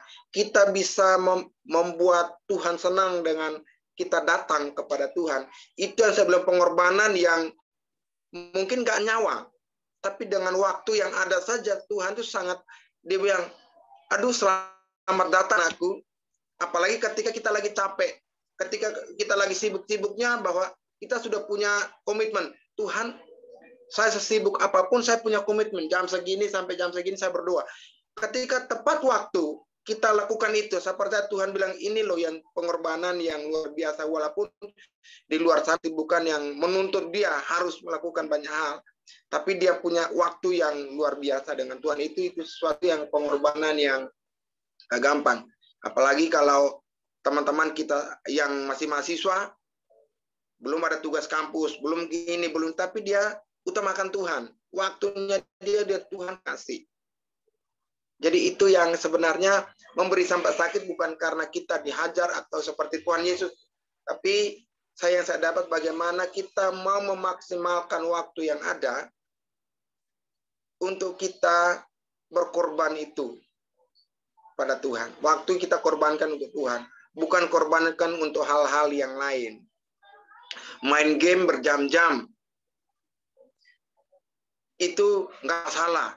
bisa membuat Tuhan senang dengan kita datang kepada Tuhan. Itu yang saya bilang pengorbanan yang mungkin gak nyawa, tapi dengan waktu yang ada saja Tuhan itu sangat, dia bilang, aduh selamat datang aku. Apalagi ketika kita lagi capek, ketika kita lagi sibuk-sibuknya, bahwa kita sudah punya komitmen, Tuhan saya sesibuk apapun saya punya komitmen, jam segini sampai jam segini saya berdoa. Ketika tepat waktu kita lakukan itu, saya percaya Tuhan bilang ini loh yang pengorbanan yang luar biasa, walaupun di luar sana bukan yang menuntut dia harus melakukan banyak hal, tapi dia punya waktu yang luar biasa dengan Tuhan. Itu sesuatu yang pengorbanan yang gak gampang. Apalagi kalau teman-teman kita yang masih mahasiswa, belum ada tugas kampus, belum gini, belum, tapi dia utamakan Tuhan. Waktunya dia Tuhan kasih. Jadi itu yang sebenarnya memberi sampai sakit bukan karena kita dihajar atau seperti Tuhan Yesus. Tapi yang saya dapat bagaimana kita mau memaksimalkan waktu yang ada untuk kita berkorban itu pada Tuhan. Waktu kita korbankan untuk Tuhan. Bukan korbankan untuk hal-hal yang lain. Main game berjam-jam. Itu nggak salah.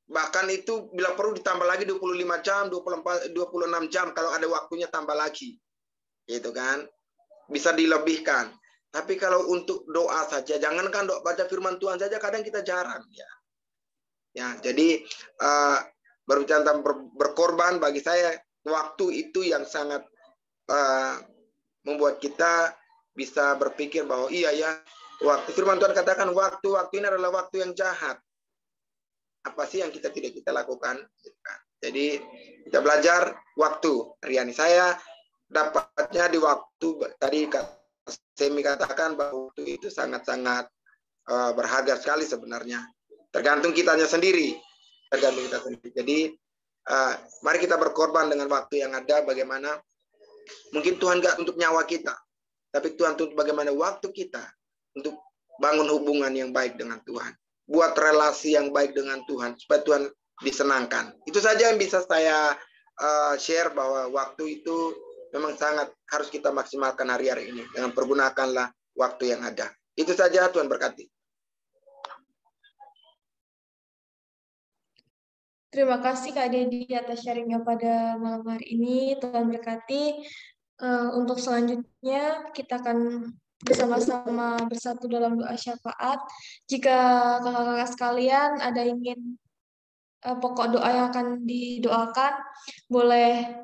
Bahkan itu bila perlu ditambah lagi 25 jam, 26 jam, kalau ada waktunya tambah lagi. Gitu kan. Bisa dilebihkan. Tapi kalau untuk doa saja, jangankan doa, baca firman Tuhan saja kadang kita jarang. Ya, jadi berbicara tentang berkorban, bagi saya waktu itu yang sangat membuat kita bisa berpikir bahwa iya ya, waktu firman Tuhan katakan waktu ini adalah waktu yang jahat. Apa sih yang tidak kita lakukan? Jadi kita belajar waktu. Riani, saya dapatnya di waktu tadi Semi katakan bahwa waktu itu sangat-sangat berharga sekali sebenarnya. Tergantung kitanya sendiri. Tergantung kita sendiri. Jadi mari kita berkorban dengan waktu yang ada. Bagaimana? Mungkin Tuhan nggak untuk nyawa kita, tapi Tuhan untuk bagaimana waktu kita untuk bangun hubungan yang baik dengan Tuhan. Buat relasi yang baik dengan Tuhan, supaya Tuhan disenangkan. Itu saja yang bisa saya share, bahwa waktu itu memang sangat harus kita maksimalkan hari-hari ini. Dengan pergunakanlah waktu yang ada. Itu saja, Tuhan berkati. Terima kasih Kak Dedi atas sharingnya pada malam hari ini. Tuhan berkati. Untuk selanjutnya kita akan bersama-sama bersatu dalam doa syafaat. Jika kakak-kakak sekalian ada ingin pokok doa yang akan didoakan, boleh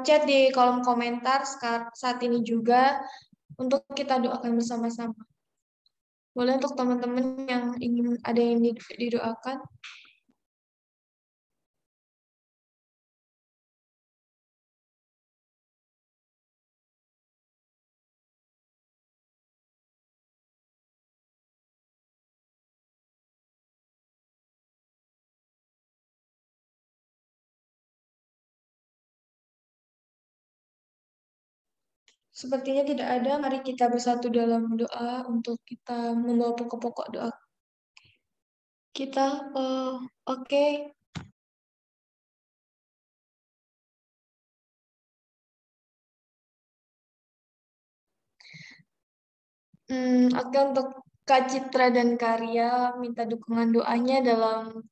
chat di kolom komentar saat ini juga untuk kita doakan bersama-sama. Boleh untuk teman-teman yang ingin ada yang didoakan. Sepertinya tidak ada. Mari kita bersatu dalam doa untuk kita membawa pokok-pokok doa kita. Oke. Oke, untuk Kak Citra dan Karya minta dukungan doanya dalam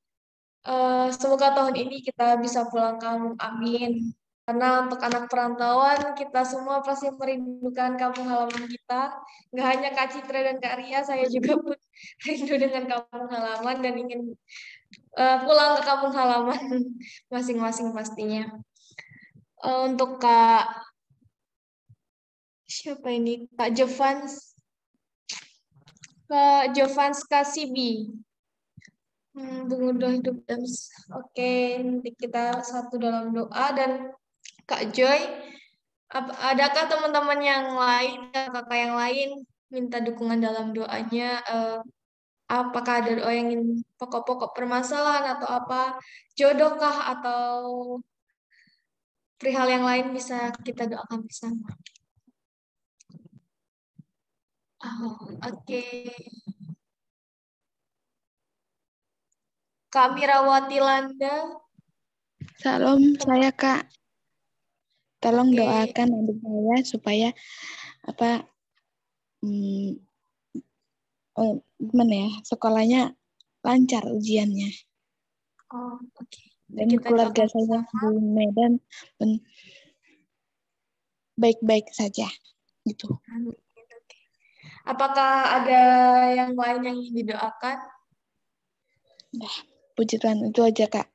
semoga tahun ini kita bisa pulang kampung. Amin. Karena untuk anak perantauan, kita semua pasti merindukan kampung halaman kita. Nggak hanya Kak Citra dan Kak Ria, saya juga pun rindu dengan kampung halaman dan ingin pulang ke kampung halaman masing-masing pastinya. Untuk siapa ini? Kak Jovans Kasibi. Udah hidup dan oke, nanti kita satu dalam doa. Dan Kak Joy, adakah teman-teman yang lain, kakak yang lain minta dukungan dalam doanya? Apakah ada doa yang ingin pokok-pokok permasalahan atau apa, jodohkah atau perihal yang lain bisa kita doakan bersama? Oke. Kak Mirawati Landa. Salam, saya Kak. Tolong Oke. doakan adik saya supaya gimana ya, sekolahnya lancar ujiannya. Oh, oke. Dan Kita keluarga doakan saya bersama. di Medan baik-baik saja gitu. Oke. Apakah ada yang lain yang ingin didoakan? Nah, puji Tuhan, itu aja Kak.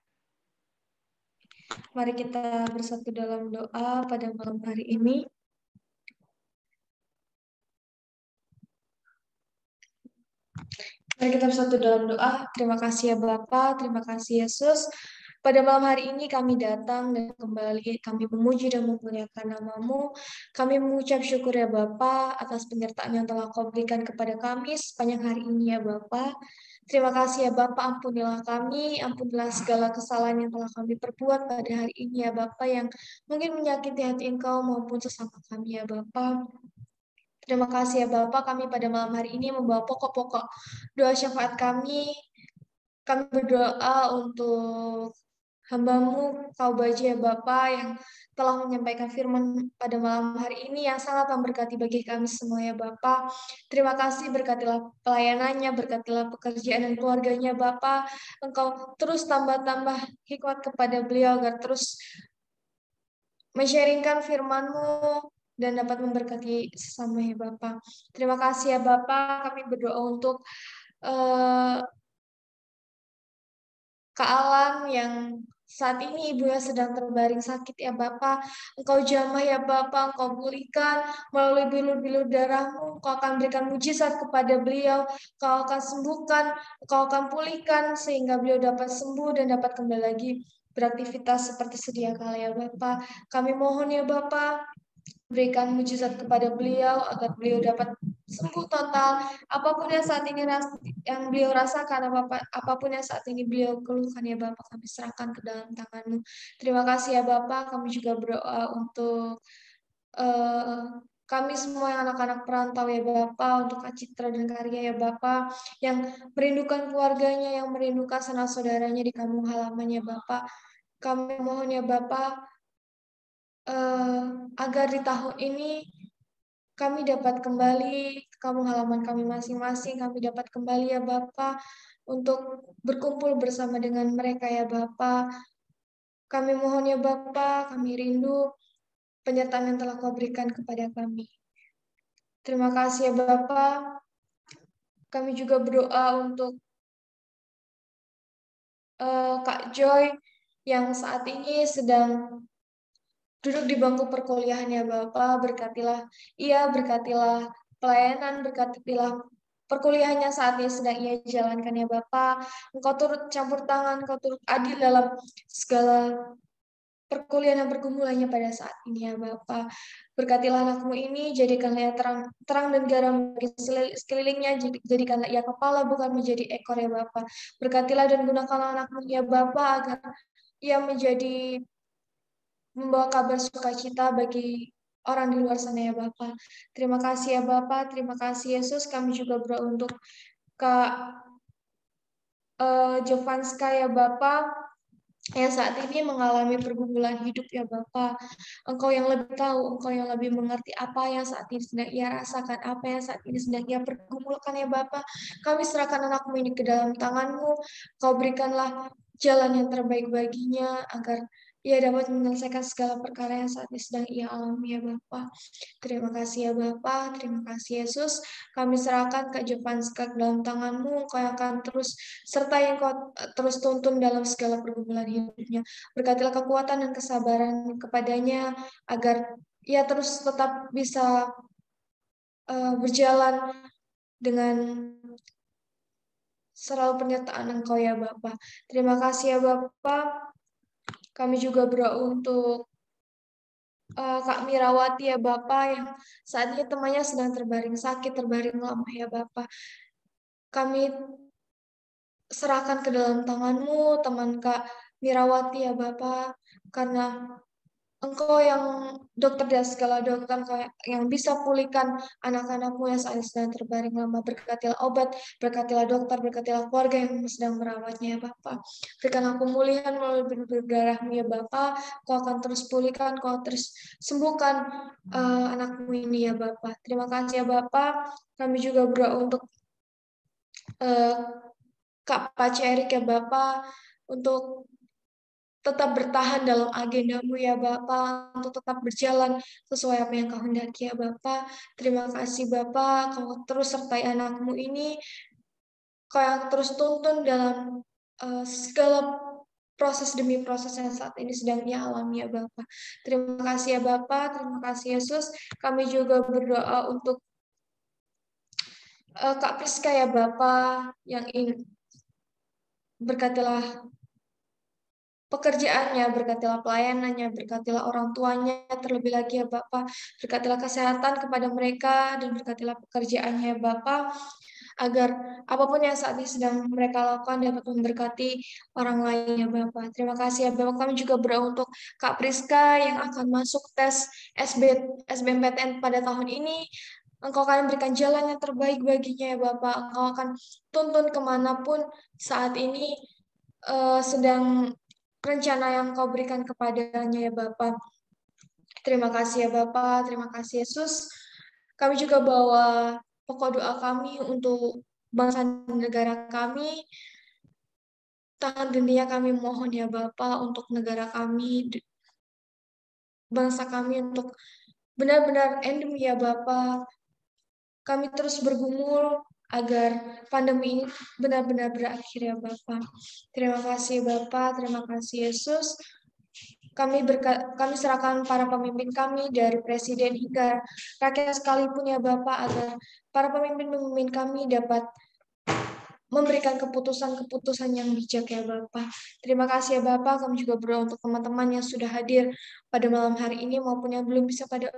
Mari kita bersatu dalam doa pada malam hari ini. Mari kita bersatu dalam doa. Terima kasih ya Bapa, terima kasih Yesus. Pada malam hari ini kami datang dan kembali kami memuji dan memuliakan nama-Mu. Kami mengucap syukur ya Bapa atas penyertaan yang telah Kau berikan kepada kami sepanjang hari ini ya Bapa. Terima kasih ya Bapa, ampunilah kami, ampunilah segala kesalahan yang telah kami perbuat pada hari ini ya Bapa, yang mungkin menyakiti hati Engkau maupun sesama kami ya Bapa. Terima kasih ya Bapak, kami pada malam hari ini membawa pokok-pokok doa syafaat kami. Kami berdoa untuk hamba-Mu, Kau Baji ya Bapak, yang telah menyampaikan firman pada malam hari ini yang sangat memberkati bagi kami semua ya Bapak. Terima kasih, berkatilah pelayanannya, berkatilah pekerjaan dan keluarganya Bapak. Engkau terus tambah-tambah hikmat kepada beliau agar terus men-sharingkan firman-Mu dan dapat memberkati sesama ya Bapak. Terima kasih ya Bapak, kami berdoa untuk Kak Alam yang saat ini ibunya sedang terbaring sakit ya Bapak. Engkau jamah ya Bapak, Engkau pulihkan melalui bilur-bilur darah-Mu. Engkau akan berikan mujizat kepada beliau. Engkau akan sembuhkan, Engkau akan pulihkan sehingga beliau dapat sembuh dan dapat kembali lagi beraktivitas seperti sedia kala ya Bapak. Kami mohon ya Bapak, berikan mujizat kepada beliau agar beliau dapat sembuh total. Apapun yang saat ini yang beliau rasakan, apapun yang saat ini beliau keluhkan ya Bapak, kami serahkan ke dalam tangan-Mu. Terima kasih ya Bapak. Kami juga berdoa untuk kami semua yang anak-anak perantau ya Bapak, untuk Kak Citra dan Karya ya Bapak, yang merindukan keluarganya, yang merindukan sanak saudaranya di kampung halaman ya Bapak. Kami mohon ya Bapak, agar di tahun ini kami dapat kembali ke kampung halaman kami masing-masing, kami dapat kembali ya Bapak untuk berkumpul bersama dengan mereka ya Bapak. Kami mohon ya Bapak, kami rindu penyertaan yang telah Kau berikan kepada kami. Terima kasih ya Bapak. Kami juga berdoa untuk Kak Joy yang saat ini sedang duduk di bangku perkuliahan ya Bapak, berkatilah pelayanan, berkatilah perkuliahannya saat ini sedang ia jalankan ya Bapak. Engkau turut campur tangan, Engkau turut adil dalam segala perkuliahan dan pergumulannya pada saat ini ya Bapak. Berkatilah anakmu ini, jadikanlah ia terang dan garam bagi sekelilingnya, jadikanlah ia kepala bukan menjadi ekor ya Bapak. Berkatilah dan gunakanlah anakmu ya Bapak agar ia menjadi membawa kabar sukacita bagi orang di luar sana ya Bapak. Terima kasih ya Bapak, terima kasih Yesus. Kami juga berdoa untuk Kak Jovanska ya Bapak, yang saat ini mengalami pergumulan hidup ya Bapak. Engkau yang lebih tahu, Engkau yang lebih mengerti apa yang saat ini sedang ia rasakan, apa yang saat ini sedang ia pergumulkan ya Bapak. Kami serahkan anakmu ini ke dalam tangan-Mu. Kau berikanlah jalan yang terbaik baginya agar ia dapat menyelesaikan segala perkara yang saat ini sedang ia alami ya Bapak. Terima kasih ya Bapak, terima kasih Yesus. Kami serahkan Kak Jovanska ke dalam tangan-Mu, Engkau yang akan terus sertai Engkau terus tuntun dalam segala pergumulan hidupnya. Berkatilah kekuatan dan kesabaran kepadanya agar ia terus tetap bisa berjalan dengan selalu penyertaan Engkau ya Bapak. Terima kasih ya Bapak. Kami juga berdoa untuk Kak Mirawati ya Bapak yang saat ini temannya sedang terbaring sakit, terbaring lama ya Bapak. Kami serahkan ke dalam tangan-Mu, teman Kak Mirawati ya Bapak, karena Engkau yang dokter dan segala dokter, Engkau yang bisa pulihkan anak-anak-Mu yang saat ini sedang terbaring lama. Berkatilah obat, berkatilah dokter, berkatilah keluarga yang sedang merawatnya ya Bapak. Berikanlah pemulihan melalui darah-Mu ya Bapak. Kau akan terus pulihkan, Kau terus sembuhkan anak-Mu ini ya Bapak. Terima kasih ya Bapak. Kami juga berdoa untuk Kak Pace Erik ya Bapak, untuk tetap bertahan dalam agenda-Mu ya Bapak, untuk tetap berjalan sesuai apa yang Kau hendaki ya Bapak. Terima kasih Bapak, Kau terus sertai anak-Mu ini, Kau yang terus tuntun dalam segala proses demi proses yang saat ini sedang ia alami ya Bapak. Terima kasih ya Bapak, terima kasih Yesus. Kami juga berdoa untuk Kak Priska ya Bapak, yang ingin berkatilah pekerjaannya, berkatilah pelayanannya, berkatilah orang tuanya, terlebih lagi ya Bapak, berkatilah kesehatan kepada mereka, dan berkatilah pekerjaannya ya Bapak, agar apapun yang saat ini sedang mereka lakukan dapat memberkati orang lain ya Bapak. Terima kasih ya Bapak. Kami juga berdoa untuk Kak Priska yang akan masuk tes SBMPTN pada tahun ini. Engkau akan berikan jalan yang terbaik baginya ya Bapak. Engkau akan tuntun kemanapun saat ini sedang rencana yang Kau berikan kepadanya ya Bapak. Terima kasih ya Bapak, terima kasih Yesus. Kami juga bawa pokok doa kami untuk bangsa dan negara kami. Tangan dunia kami mohon ya Bapak untuk negara kami, bangsa kami untuk benar-benar endemi ya Bapak. Kami terus bergumul agar pandemi ini benar-benar berakhir ya Bapak. Terima kasih Bapak, terima kasih Yesus. Kami serahkan para pemimpin kami dari presiden hingga rakyat sekalipun ya Bapak, agar para pemimpin kami dapat memberikan keputusan-keputusan yang bijak ya Bapak. Terima kasih ya Bapak. Kami juga berdoa untuk teman-teman yang sudah hadir pada malam hari ini maupun yang belum bisa hadir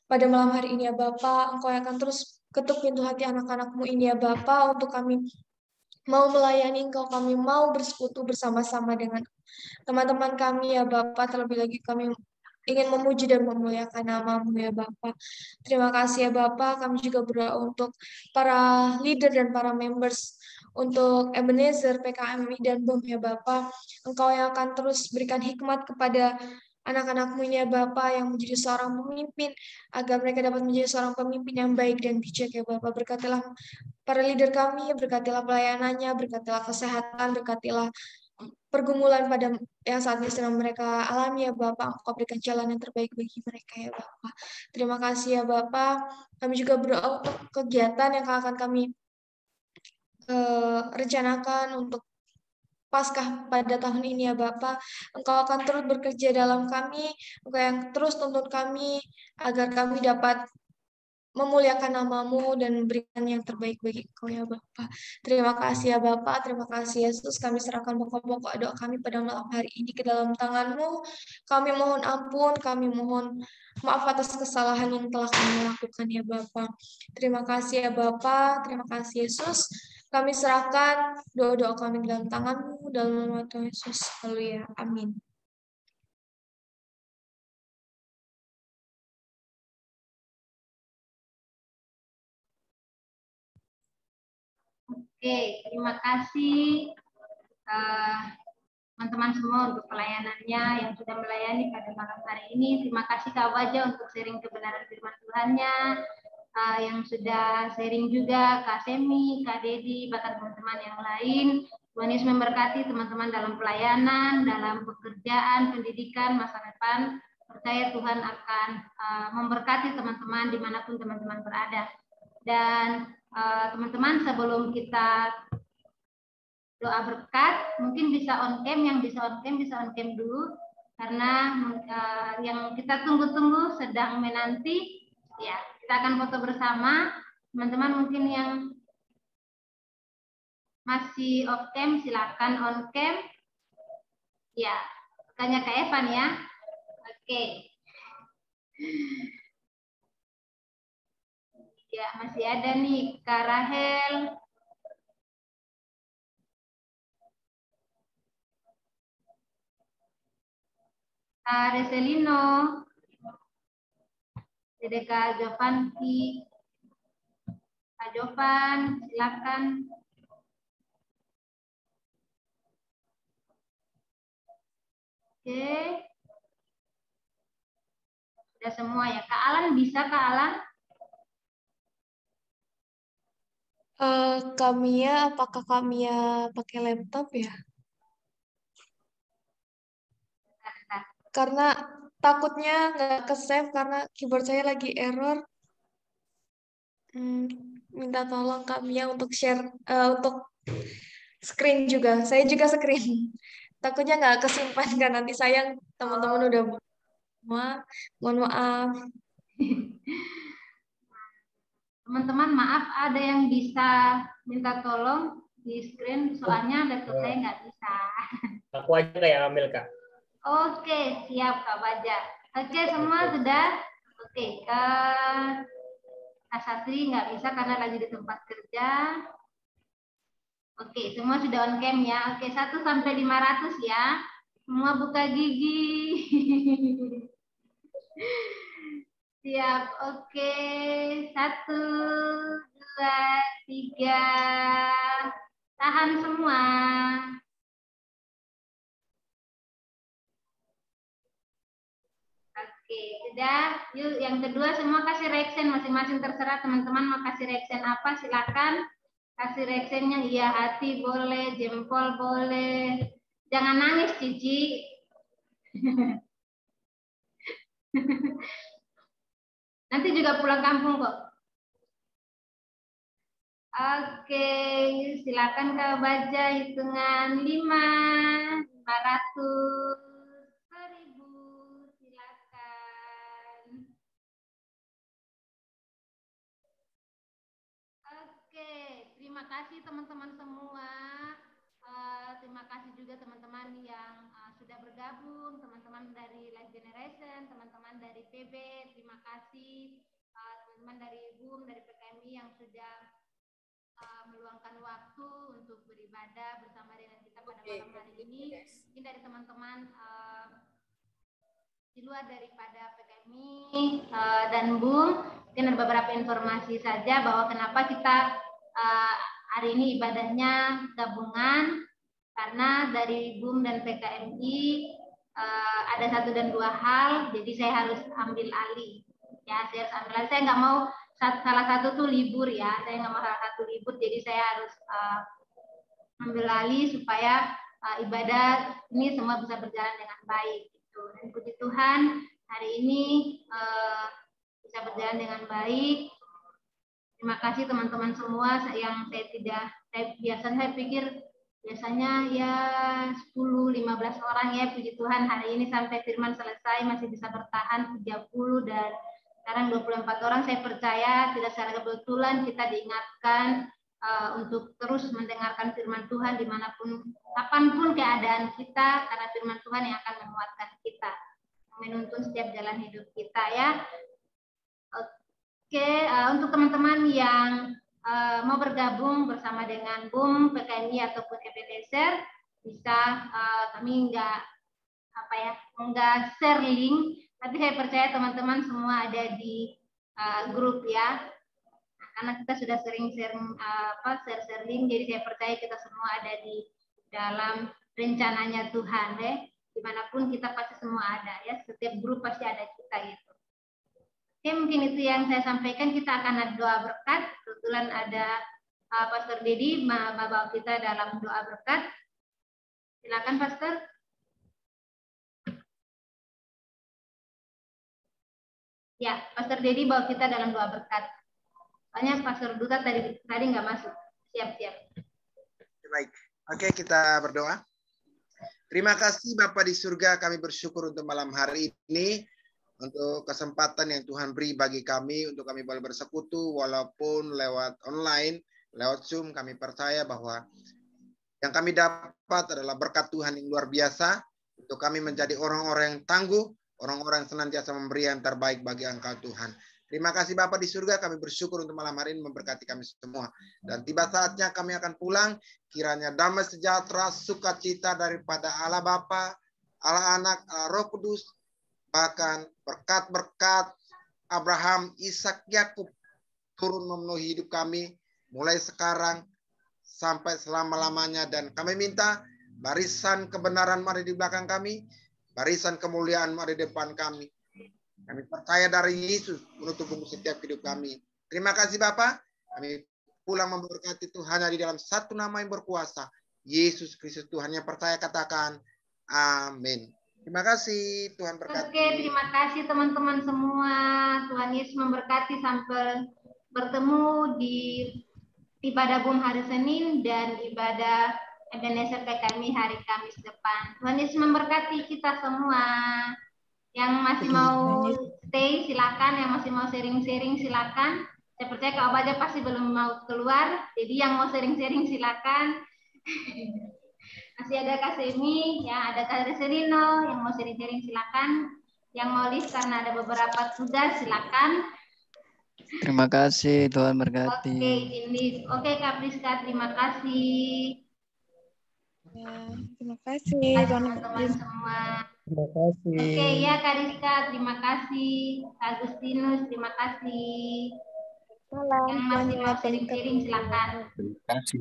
pada malam hari ini ya Bapak. Engkau akan terus ketuk pintu hati anak-anak-Mu ini ya Bapak, untuk kami mau melayani Engkau, kami mau bersekutu bersama-sama dengan teman-teman kami ya Bapak. Terlebih lagi kami ingin memuji dan memuliakan nama-Mu ya Bapak. Terima kasih ya Bapak. Kami juga berdoa untuk para leader dan para members, untuk Ebenezer, PKMI, dan BEM ya Bapak. Engkau yang akan terus berikan hikmat kepada anak-anak-Mu ini ya Bapak, yang menjadi seorang pemimpin, agar mereka dapat menjadi seorang pemimpin yang baik dan bijak ya Bapak. Berkatilah para leader kami, berkatilah pelayanannya, berkatilah kesehatan, berkatilah pergumulan pada yang saat ini sedang mereka alami ya Bapak. Engkau berikan jalan yang terbaik bagi mereka ya Bapak. Terima kasih ya Bapak. Kami juga berdoa untuk kegiatan yang akan kami rencanakan untuk Paskah pada tahun ini ya Bapak. Engkau akan terus bekerja dalam kami, Engkau yang terus tuntun kami agar kami dapat memuliakan nama-Mu dan memberikan yang terbaik bagi Engkau ya Bapak. Terima kasih ya Bapak, terima kasih Yesus. Kami serahkan pokok-pokok doa kami pada malam hari ini ke dalam tangan-Mu. Kami mohon ampun, kami mohon maaf atas kesalahan yang telah kami lakukan ya Bapak. Terima kasih ya Bapak, terima kasih Yesus. Kami serahkan doa-doa kami ke dalam tangan-Mu dalam nama Tuhan Yesus. Haleluya. Amin. Oke, terima kasih teman-teman semua untuk pelayanannya yang sudah melayani pada malam hari ini. Terima kasih Kak Wajah untuk sharing kebenaran firman Tuhannya, yang sudah sharing juga Kak Semi, Kak Dedi, bahkan teman-teman yang lain. Tuhan Yesus memberkati teman-teman dalam pelayanan, dalam pekerjaan, pendidikan, masa depan. Percaya Tuhan akan memberkati teman-teman dimanapun teman-teman berada. Dan teman-teman, sebelum kita doa berkat, mungkin bisa on cam, yang bisa on cam dulu, karena yang kita tunggu-tunggu sedang menanti, ya kita akan foto bersama. Teman-teman mungkin yang masih off cam silakan on cam, ya tanya ke Evan ya. Oke. Ya, masih ada nih Kak Rahel. Kak Reselino. Dede Kak Jovanki. Kak Jovan, silakan. Oke. Sudah semua ya. Kak Alan bisa, Kak Alan? Kamia, apakah Kamia pakai laptop ya? Karena takutnya nggak ke-save karena keyboard saya lagi error. Minta tolong Kamia untuk share, untuk screen juga. Saya juga screen. Takutnya nggak kesimpan kan nanti sayang teman-teman udah semua. Mohon maaf. Teman-teman, maaf ada yang bisa minta tolong di screen, soalnya laptop saya nggak bisa. Aku aja kayak ambil Kak. Oke, siap Kak Baja. Oke, semua sudah? Oke, Kak Satri nggak bisa karena lagi di tempat kerja. Oke, semua sudah on cam ya. Oke, 1 sampai 500 ya. Semua buka gigi. Siap, oke. 1, 2, 3. Tahan semua. Oke, sudah. Yuk, yang kedua semua kasih reaction masing-masing, terserah teman-teman mau kasih reaction apa, silakan. Kasih reactionnya, iya hati boleh, jempol boleh. Jangan nangis, Cici. Nanti juga pulang kampung kok. Oke, silakan Kak Baja, hitungan 5, 500, 1000, silakan. Oke, terima kasih teman-teman semua. Terima kasih juga teman-teman yang sudah bergabung, teman-teman dari Life Generation, teman-teman dari PB, terima kasih. Teman-teman dari BUM, dari PKMI yang sudah meluangkan waktu untuk beribadah bersama dengan kita pada malam hari ini. Mungkin dari teman-teman di luar daripada PKMI dan BUM, mungkin ada beberapa informasi saja bahwa kenapa kita hari ini ibadahnya gabungan, karena dari BUM dan PKMI ada 1 dan 2 hal, jadi saya harus ambil alih. Ya, saya harus ambil alih. Saya nggak mau salah satu tuh libur ya, saya nggak mau salah satu libur, jadi saya harus ambil alih supaya ibadah ini semua bisa berjalan dengan baik. Gitu. Dan puji Tuhan hari ini bisa berjalan dengan baik. Terima kasih teman-teman semua yang saya biasanya saya pikir biasanya ya 10-15 orang ya, puji Tuhan hari ini sampai firman selesai masih bisa bertahan 30 dan sekarang 24 orang. Saya percaya tidak secara kebetulan kita diingatkan untuk terus mendengarkan firman Tuhan dimanapun, kapanpun keadaan kita, karena firman Tuhan yang akan menguatkan kita, menuntun setiap jalan hidup kita ya. Oke, untuk teman-teman yang mau bergabung bersama dengan BUM, PKMI ataupun Ebenezer, bisa kami nggak share link, tapi saya percaya teman-teman semua ada di grup ya. Karena kita sudah sering share link, jadi saya percaya kita semua ada di dalam rencananya Tuhan ya. Dimanapun kita pasti semua ada ya, setiap grup pasti ada kita gitu. Oke, mungkin itu yang saya sampaikan. Kita akan ada doa berkat. Kebetulan ada Pastor Dedi bawa kita dalam doa berkat. Silakan Pastor. Ya, Pastor Dedi bawa kita dalam doa berkat. Soalnya Pastor Duta tadi nggak masuk. Siap-siap. Baik. Oke, kita berdoa. Terima kasih Bapa di surga, kami bersyukur untuk malam hari ini, untuk kesempatan yang Tuhan beri bagi kami, untuk kami boleh bersekutu walaupun lewat online, lewat Zoom. Kami percaya bahwa yang kami dapat adalah berkat Tuhan yang luar biasa, untuk kami menjadi orang-orang yang tangguh, orang-orang yang senantiasa memberi yang terbaik bagi Engkau Tuhan. Terima kasih Bapa di surga, kami bersyukur untuk malam hari ini memberkati kami semua. Dan tiba saatnya kami akan pulang, kiranya damai sejahtera, sukacita daripada Allah Bapa, Allah Anak, Allah Roh Kudus, bahkan berkat-berkat Abraham, Ishak, Yakub turun memenuhi hidup kami, mulai sekarang sampai selama-lamanya. Dan kami minta barisan kebenaran mari di belakang kami, barisan kemuliaan mari di depan kami. Kami percaya dari Yesus menutup bumi setiap hidup kami. Terima kasih Bapa. Kami pulang memberkati Tuhan di dalam satu nama yang berkuasa. Yesus Kristus Tuhan yang percaya katakan amin. Terima kasih, Tuhan berkati. Oke, terima kasih teman-teman semua. Tuhan Yesus memberkati sampai bertemu di ibadah BUM hari Senin dan ibadah Ebenezer PKMI hari Kamis depan. Tuhan Yesus memberkati kita semua. Yang masih mau stay silakan, yang masih mau sharing-sharing silakan. Saya percaya Kak Obaja pasti belum mau keluar, jadi yang mau sharing-sharing silakan. Masih ada Kak Semi, ya ada Kak Reserino, yang mau sharing-sharing silakan. Yang mau list karena ada beberapa tugas silakan. Terima kasih, Tuhan berkati. Oke, ini oke Kak Priska, terima kasih. Ya, terima kasih teman-teman semua. Terima kasih. Oke, ya Kak Rizka, terima kasih. Kak Agustinus, terima kasih. malam. Yang masih mau sharing-sharing silakan. Terima kasih.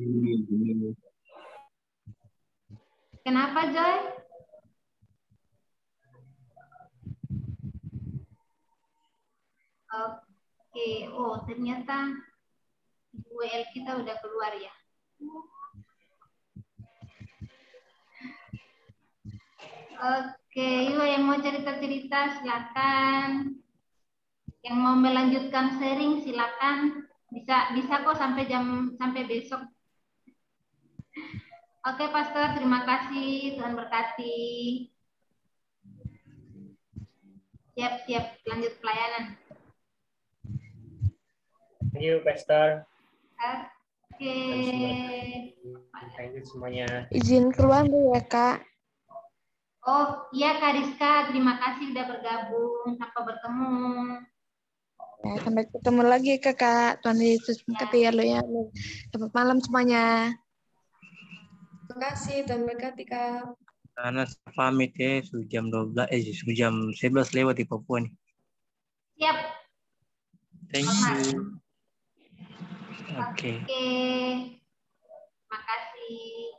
Kenapa, Joy? Oke, oh ternyata WL kita udah keluar ya. Oke, yuk yang mau cerita-cerita silakan. Yang mau melanjutkan sharing silakan. Bisa kok sampai besok. Oke, Pastor, terima kasih. Tuhan berkati. Siap-siap lanjut pelayanan. Thank you, Pastor. Oke. Thank you semuanya. Izin keluar dulu ya, Kak. Oh, iya Kak Rizka, terima kasih udah bergabung. Sampai bertemu. Ya, sampai ketemu lagi, Kakak. Tuhan Yesus memberkati ya, lo ya. Selamat malam semuanya. Terima kasih, Tuhan berkati Kak. Karena pamit ya, jam 11 lewat di Papua nih. Siap. Thank you. Oke. Oke. Makasih.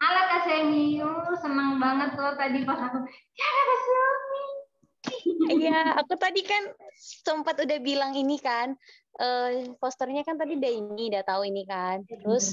Halo Kak Semi, senang banget tuh tadi pas aku. Ya Kak Semi. Iya, aku tadi kan sempat udah bilang ini kan, posternya kan tadi udah tahu ini kan. Terus